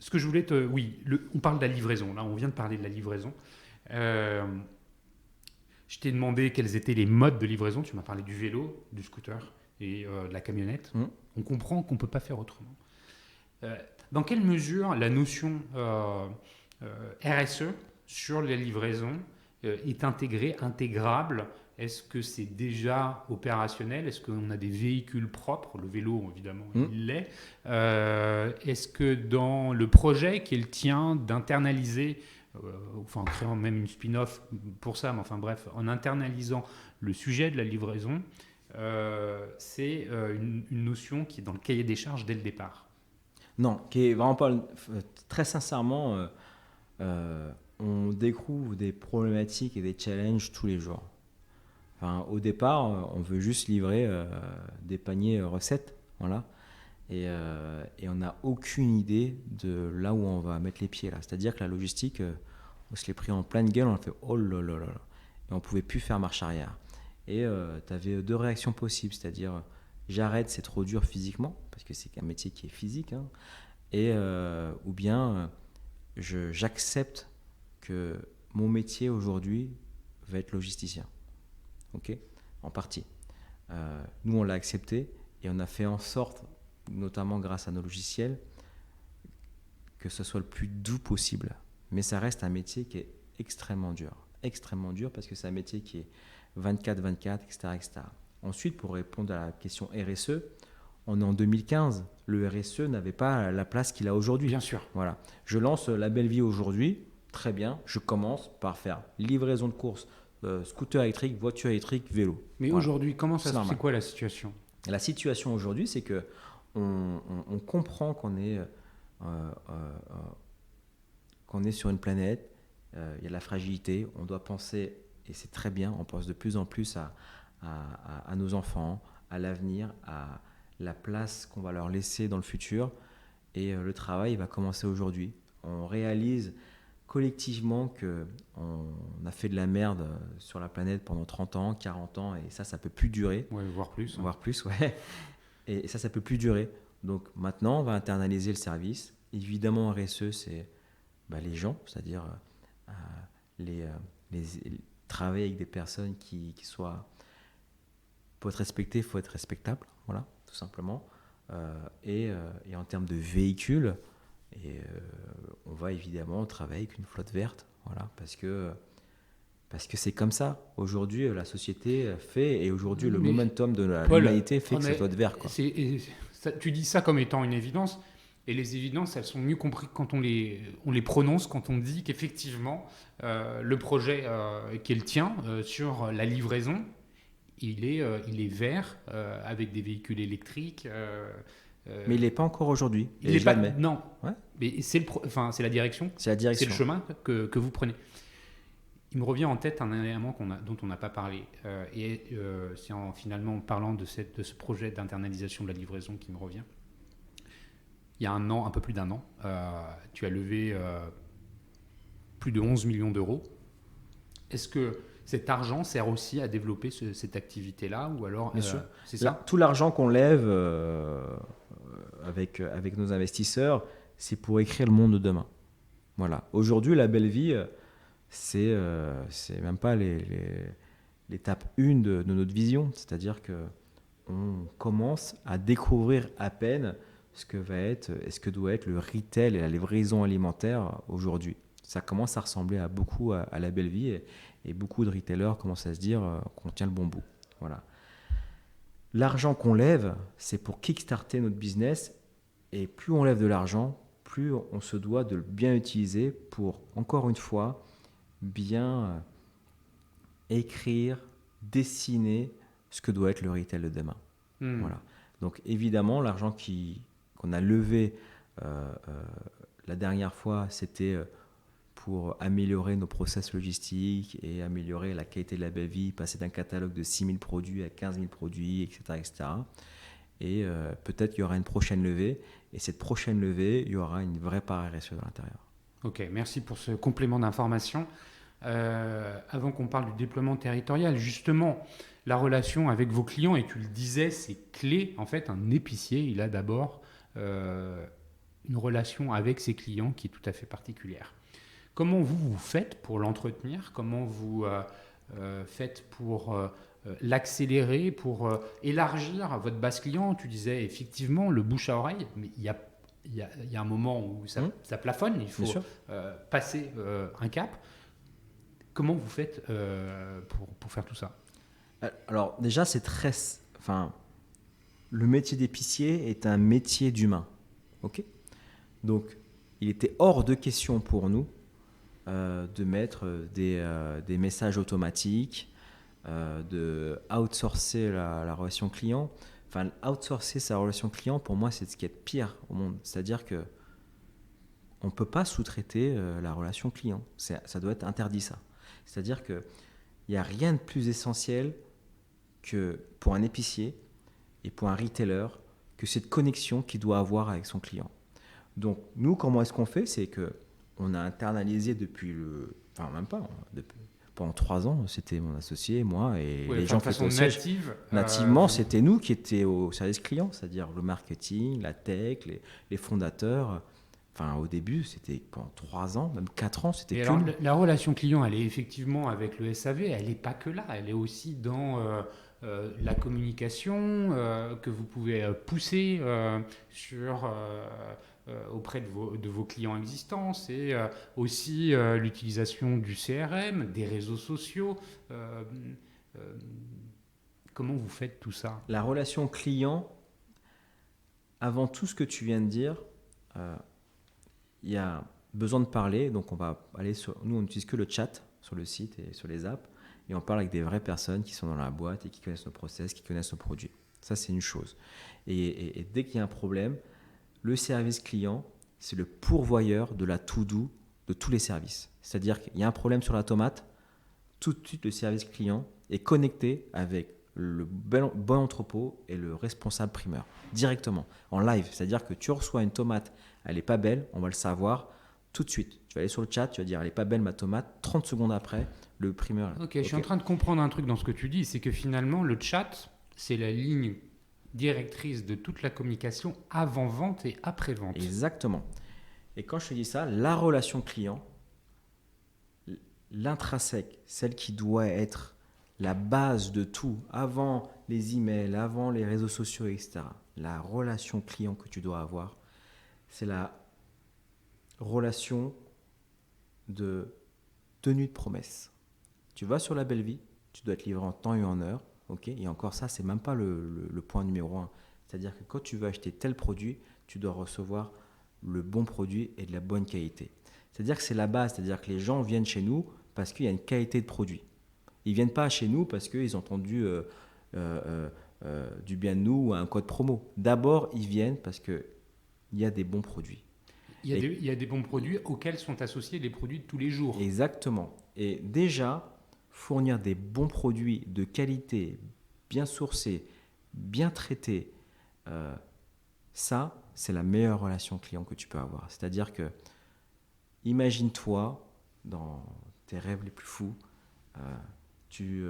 Ce que je voulais te... Oui, on parle de la livraison, là on vient de parler de la livraison. Je t'ai demandé quels étaient les modes de livraison. Tu m'as parlé du vélo, du scooter et de la camionnette. On comprend qu'on ne peut pas faire autrement. Dans quelle mesure la notion RSE sur les livraisons est intégrable? Est-ce que c'est déjà opérationnel? Est-ce qu'on a des véhicules propres? Le vélo, évidemment, il l'est. Est-ce que dans le projet qui est le tien d'internaliser, en créant même une spin-off pour ça, mais enfin bref, en internalisant le sujet de la livraison, c'est une notion qui est dans le cahier des charges dès le départ? Non, qui est vraiment pas... Très sincèrement, on découvre des problématiques et des challenges tous les jours. Enfin, au départ, on veut juste livrer des paniers recettes, voilà. Et on n'a aucune idée de là où on va mettre les pieds là. C'est-à-dire que la logistique, on se l'est pris en pleine gueule, on a fait oh là là là là, et on pouvait plus faire marche arrière. Et tu avais deux réactions possibles, c'est-à-dire j'arrête, c'est trop dur physiquement, parce que c'est un métier qui est physique, hein, et ou bien j'accepte que mon métier aujourd'hui va être logisticien. Ok, en partie. Nous, on l'a accepté et on a fait en sorte, notamment grâce à nos logiciels, que ce soit le plus doux possible. Mais ça reste un métier qui est extrêmement dur parce que c'est un métier qui est 24/24, etc., etc. Ensuite, pour répondre à la question RSE, on est en 2015. Le RSE n'avait pas la place qu'il a aujourd'hui. Bien sûr. Voilà. Je lance La Belle Vie aujourd'hui. Très bien. Je commence par faire livraison de courses, scooter électrique, voiture électrique, vélo. Mais voilà. Aujourd'hui, c'est quoi la situation? La situation aujourd'hui, c'est que on comprend qu'on est sur une planète. Il y a de la fragilité. On doit penser, et c'est très bien, on pense de plus en plus à nos enfants, à l'avenir, à la place qu'on va leur laisser dans le futur. Et le travail va commencer aujourd'hui. On réalise collectivement qu'on a fait de la merde sur la planète pendant 30 ans, 40 ans, et ça peut plus durer. Ouais, voire plus. Voire plus, ouais. Et ça peut plus durer. Donc maintenant, on va internaliser le service. Évidemment, RSE, c'est les gens, c'est-à-dire travailler avec des personnes qui soient... Pour être respecté, il faut être respectable, voilà, tout simplement. Et en termes de véhicules, on va évidemment travailler avec une flotte verte, voilà, parce que c'est comme ça. Aujourd'hui, la société fait, et aujourd'hui, le momentum de l'humanité fait que ça doit être vert, quoi. Tu dis ça comme étant une évidence, et les évidences, elles sont mieux comprises quand on les prononce, quand on dit qu'effectivement, le projet qui est le tien sur la livraison, il est vert, avec des véhicules électriques. Mais il n'est pas encore aujourd'hui. Il n'est pas. Jamais. Non. Ouais. Mais c'est la direction. C'est la direction. C'est le chemin que vous prenez. Il me revient en tête un élément dont on n'a pas parlé. C'est en finalement parlant de ce projet d'internalisation de la livraison qui me revient. Il y a un peu plus d'un an, tu as levé plus de 11 millions d'euros. Est-ce que cet argent sert aussi à développer cette activité-là, ou alors Bien sûr. C'est ça? Tout l'argent qu'on lève avec nos investisseurs, c'est pour écrire le monde de demain. Voilà. Aujourd'hui, La Belle Vie, c'est même pas l'étape 1 de notre vision. C'est-à-dire qu'on commence à découvrir à peine ce que doit être le retail et la livraison alimentaire aujourd'hui. Ça commence à ressembler à beaucoup à la belle vie et beaucoup de retailers commencent à se dire qu'on tient le bon bout. Voilà. L'argent qu'on lève, c'est pour kickstarter notre business et plus on lève de l'argent, plus on se doit de le bien utiliser pour, encore une fois, bien écrire, dessiner ce que doit être le retail de demain. Voilà. Donc évidemment, l'argent qu'on a levé la dernière fois, c'était pour améliorer nos process logistiques et améliorer la qualité de la belle vie, passer d'un catalogue de 6 000 produits à 15 000 produits, etc. etc. Et peut-être qu'il y aura une prochaine levée. Et cette prochaine levée, il y aura une vraie part RSE à l'intérieur. Ok, merci pour ce complément d'information. Avant qu'on parle du déploiement territorial, justement, la relation avec vos clients, et tu le disais, c'est clé. En fait, un épicier, il a d'abord une relation avec ses clients qui est tout à fait particulière. Comment vous faites pour l'entretenir? Comment vous faites pour l'accélérer, pour élargir votre base client? Tu disais effectivement le bouche à oreille, mais il y a un moment où ça plafonne, il faut passer un cap. Comment vous faites pour faire tout ça? Alors déjà, le métier d'épicier est un métier d'humain. Ok. Donc, il était hors de question pour nous de mettre des messages automatiques, de outsourcer la relation client. Enfin, outsourcer sa relation client, pour moi, c'est ce qui est pire au monde. C'est-à-dire que on ne peut pas sous-traiter la relation client. Ça doit être interdit, ça. C'est-à-dire qu'il n'y a rien de plus essentiel que pour un épicier et pour un retailer que cette connexion qu'il doit avoir avec son client. Donc, nous, comment est-ce qu'on fait? C'est qu'on a internalisé pendant 3 ans, c'était mon associé, moi, et les gens qui étaient au siège. Nativement, c'était nous qui étions au service client, c'est-à-dire le marketing, la tech, les fondateurs. Enfin, au début, c'était pendant 3 ans, même 4 ans, c'était que nous. La relation client, elle est effectivement avec le SAV, elle n'est pas que là, elle est aussi dans la communication que vous pouvez pousser auprès de vos clients existants. C'est aussi l'utilisation du CRM, des réseaux sociaux. Comment vous faites tout ça? La relation client, avant tout ce que tu viens de dire, il y a besoin de parler. Donc, on va aller nous, on n'utilise que le chat sur le site et sur les apps. Et on parle avec des vraies personnes qui sont dans la boîte et qui connaissent nos process, qui connaissent nos produits. Ça, c'est une chose. Et dès qu'il y a un problème, le service client, c'est le pourvoyeur de la to-do de tous les services. C'est-à-dire qu'il y a un problème sur la tomate, tout de suite, le service client est connecté avec le bon entrepôt et le responsable primeur, directement, en live. C'est-à-dire que tu reçois une tomate, elle n'est pas belle, on va le savoir tout de suite. Tu vas aller sur le chat, tu vas dire, elle n'est pas belle ma tomate, 30 secondes après, le primeur... Ok, je suis en train de comprendre un truc dans ce que tu dis, c'est que finalement, le chat, c'est la ligne directrice de toute la communication avant-vente et après-vente. Exactement. Et quand je te dis ça, la relation client, l'intrinsèque, celle qui doit être la base de tout, avant les emails, avant les réseaux sociaux, etc. La relation client que tu dois avoir, c'est la relation de tenue de promesse. Tu vas sur la belle vie, tu dois être livré en temps et en heure. Okay, et encore ça, c'est même pas le point numéro 1. C'est-à-dire que quand tu veux acheter tel produit, tu dois recevoir le bon produit et de la bonne qualité. C'est-à-dire que c'est la base. C'est-à-dire que les gens viennent chez nous parce qu'il y a une qualité de produit. Ils ne viennent pas chez nous parce qu'ils ont entendu du bien de nous ou un code promo. D'abord, ils viennent parce qu'il y a des bons produits. Il y a des bons produits auxquels sont associés les produits de tous les jours. Exactement. Et déjà... fournir des bons produits de qualité, bien sourcés, bien traités, ça, c'est la meilleure relation client que tu peux avoir. C'est-à-dire que, imagine-toi, dans tes rêves les plus fous, tu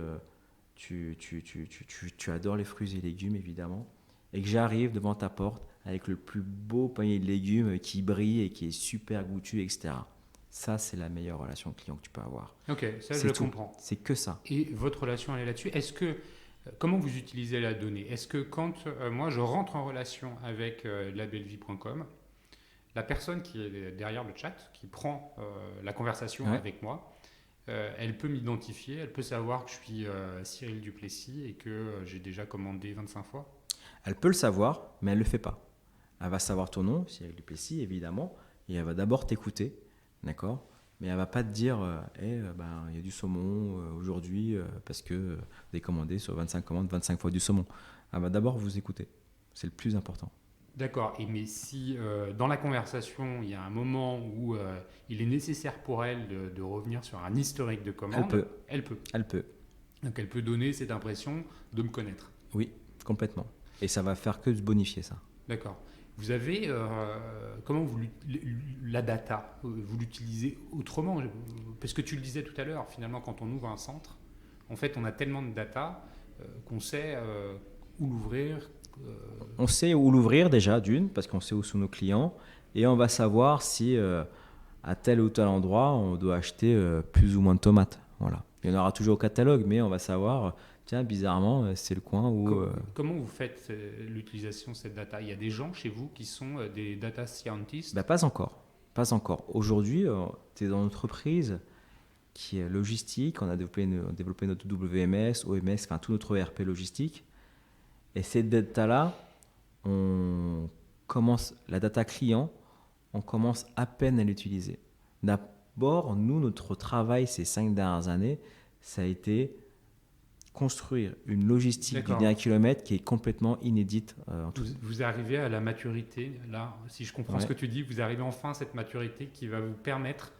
adores les fruits et légumes, évidemment, et que j'arrive devant ta porte avec le plus beau panier de légumes qui brille et qui est super goûtu, etc. Ça, c'est la meilleure relation client que tu peux avoir. Ok, ça je le comprends. C'est que ça. Et votre relation, elle est là-dessus. Comment vous utilisez la donnée? Est-ce que quand moi je rentre en relation avec labellevie.com, la personne qui est derrière le chat, qui prend la conversation Ouais. avec moi, elle peut m'identifier, elle peut savoir que je suis Cyril Duplessis et que j'ai déjà commandé 25 fois. Elle peut le savoir, mais elle ne le fait pas. Elle va savoir ton nom, Cyril Duplessis, évidemment, et elle va d'abord t'écouter, d'accord? Mais elle va pas te dire, il y a du saumon aujourd'hui parce que vous avez commandé sur 25 commandes 25 fois du saumon. Elle va d'abord vous écouter. C'est le plus important. D'accord, mais si dans la conversation, il y a un moment où il est nécessaire pour elle de revenir sur un historique de Elle commande, peut, elle peut. elle peut. Donc elle peut donner cette impression de me connaître. Oui, complètement. Et ça va faire que se bonifier ça. D'accord. Vous avez, comment vous, la data, vous l'utilisez autrement? Parce que tu le disais tout à l'heure, finalement, quand on ouvre un centre, en fait, on a tellement de data qu'on sait où l'ouvrir. On sait où l'ouvrir déjà, d'une, parce qu'on sait où sont nos clients, et on va savoir si à tel ou tel endroit, on doit acheter plus ou moins de tomates. Voilà. Il y en aura toujours au catalogue, mais on va savoir, tiens, bizarrement, c'est le coin où... Comment vous faites l'utilisation de cette data? Il y a des gens chez vous qui sont des data scientists? Bah, pas encore. Pas encore. Aujourd'hui, tu es dans une entreprise qui est logistique. On a développé notre WMS, OMS, enfin tout notre ERP logistique. Et cette data-là, la data client, on commence à peine à l'utiliser. D'abord, nous, notre travail ces 5 dernières années, ça a été construire une logistique du D'accord. dernier kilomètre qui est complètement inédite. Vous arrivez à la maturité, là, si je comprends Ouais. ce que tu dis, vous arrivez enfin à cette maturité qui va vous permettre...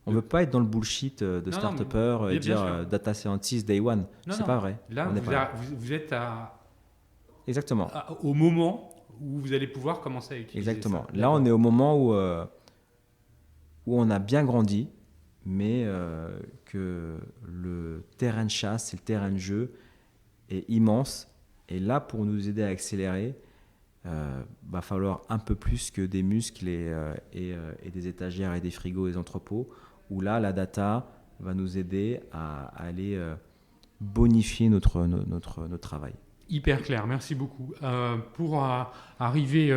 On ne veut pas être dans le bullshit de Non, start-upper mais et bien dire sûr. data scientist day one. Non, C'est non. pas vrai. Là, On n'est pas là. vous êtes Exactement. au moment où vous allez pouvoir commencer à utiliser Exactement. ça. Là, on est au moment où on a bien grandi, mais que le terrain de chasse et le terrain de jeu est immense. Et là, pour nous aider à accélérer, va falloir un peu plus que des muscles et des étagères et des frigos et des entrepôts, où là, la data va nous aider à aller bonifier notre travail. Hyper clair, merci beaucoup. Pour arriver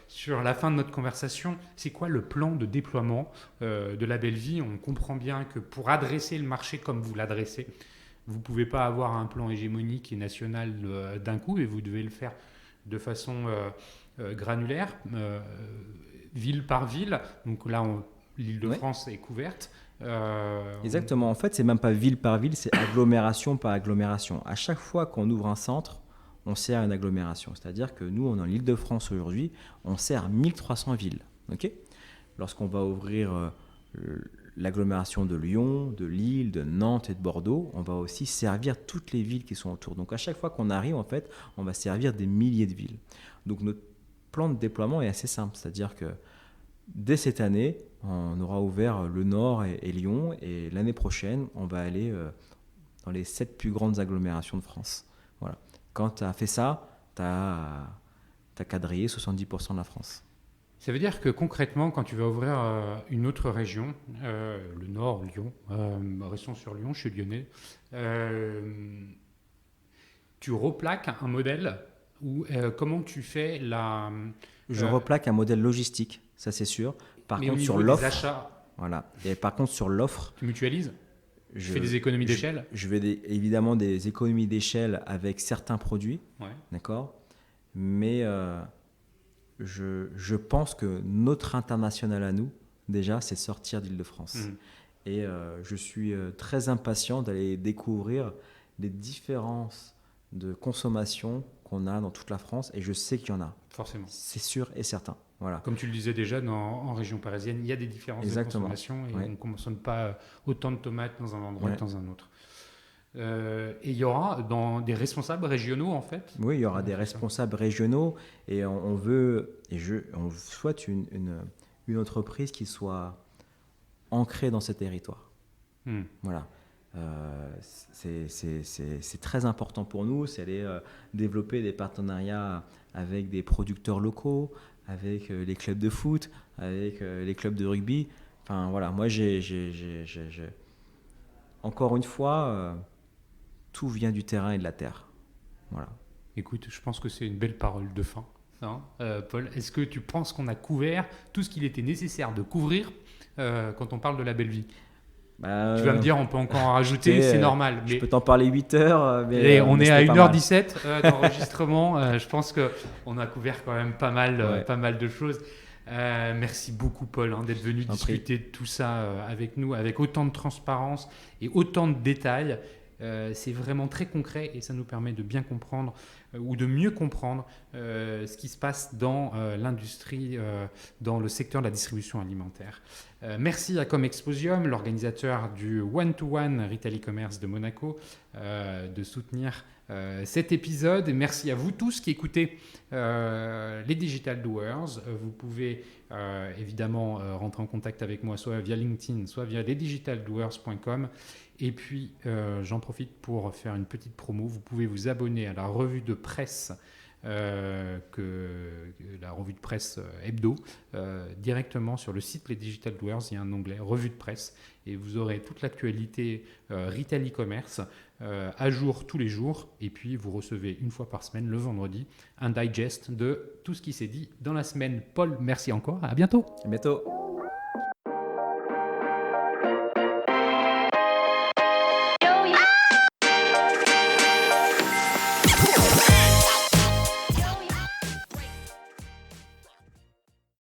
sur la fin de notre conversation, c'est quoi le plan de déploiement de la belle vie? On comprend bien que pour adresser le marché comme vous l'adressez, vous ne pouvez pas avoir un plan hégémonique et national d'un coup, et vous devez le faire de façon granulaire, ville par ville. Donc là, l'Île-de-France est couverte. Exactement. En fait, c'est même pas ville par ville, c'est agglomération par agglomération. À chaque fois qu'on ouvre un centre, on sert une agglomération. C'est-à-dire que nous, on est en Île-de-France aujourd'hui, on sert 1300 villes. Okay, lorsqu'on va ouvrir l'agglomération de Lyon, de Lille, de Nantes et de Bordeaux, on va aussi servir toutes les villes qui sont autour. Donc à chaque fois qu'on arrive, en fait, on va servir des milliers de villes. Donc notre plan de déploiement est assez simple. C'est-à-dire que dès cette année, on aura ouvert le Nord et Lyon, et l'année prochaine, on va aller dans les 7 plus grandes agglomérations de France. Voilà. Quand tu as fait ça, tu as quadrillé 70% de la France. Ça veut dire que concrètement, quand tu vas ouvrir une autre région, le Nord, Lyon, restons sur Lyon, je suis lyonnais, tu replaques un modèle ou comment tu fais la... Je replaque un modèle logistique, ça c'est sûr. Par mais contre, au niveau sur des l'offre, achats, voilà. Et par contre, sur l'offre, tu mutualises? Tu fais des économies d'échelle? Je vais évidemment des économies d'échelle avec certains produits, Ouais. d'accord. Mais je pense que notre international à nous, déjà, c'est sortir d'Île-de-France. Et je suis très impatient d'aller découvrir les différences de consommation qu'on a dans toute la France. Et je sais qu'il y en a. Forcément. C'est sûr et certain. Voilà. Comme tu le disais déjà, en région parisienne, il y a des différences Exactement. de consommation et Ouais. on ne consomme pas autant de tomates dans un endroit Ouais. que dans un autre. Et il y aura des responsables régionaux, en fait? Oui, il y aura des responsables régionaux et on souhaite une entreprise qui soit ancrée dans ce territoire. Voilà. C'est très important pour nous, c'est aller développer des partenariats avec des producteurs locaux, avec les clubs de foot, avec les clubs de rugby. Enfin voilà, moi encore une fois, tout vient du terrain et de la terre. Voilà. Écoute, je pense que c'est une belle parole de fin. Non, Paul, est-ce que tu penses qu'on a couvert tout ce qu'il était nécessaire de couvrir quand on parle de la belle vie? Tu vas me dire, on peut encore en rajouter, c'est normal. Je peux t'en parler 8 heures, on mais est à c'était pas 1h17 d'enregistrement. Je pense qu'on a couvert quand même pas mal de choses. Merci beaucoup, Paul, d'être venu discuter de tout ça avec nous, avec autant de transparence et autant de détails. C'est vraiment très concret et ça nous permet de bien comprendre ou de mieux comprendre ce qui se passe dans l'industrie, dans le secteur de la distribution alimentaire. Merci à Comexposium, l'organisateur du One-to-One Retail e-commerce de Monaco, de soutenir cet épisode. Merci à vous tous qui écoutez les Digital Doers. Vous pouvez évidemment rentrer en contact avec moi soit via LinkedIn, soit via lesdigitaldoers.com. Et puis, j'en profite pour faire une petite promo. Vous pouvez vous abonner à la revue de presse, la revue de presse hebdo, directement sur le site Les Digital Doers. Il y a un onglet revue de presse et vous aurez toute l'actualité retail e-commerce à jour tous les jours. Et puis, vous recevez une fois par semaine, le vendredi, un digest de tout ce qui s'est dit dans la semaine. Paul, merci encore. À bientôt. À bientôt.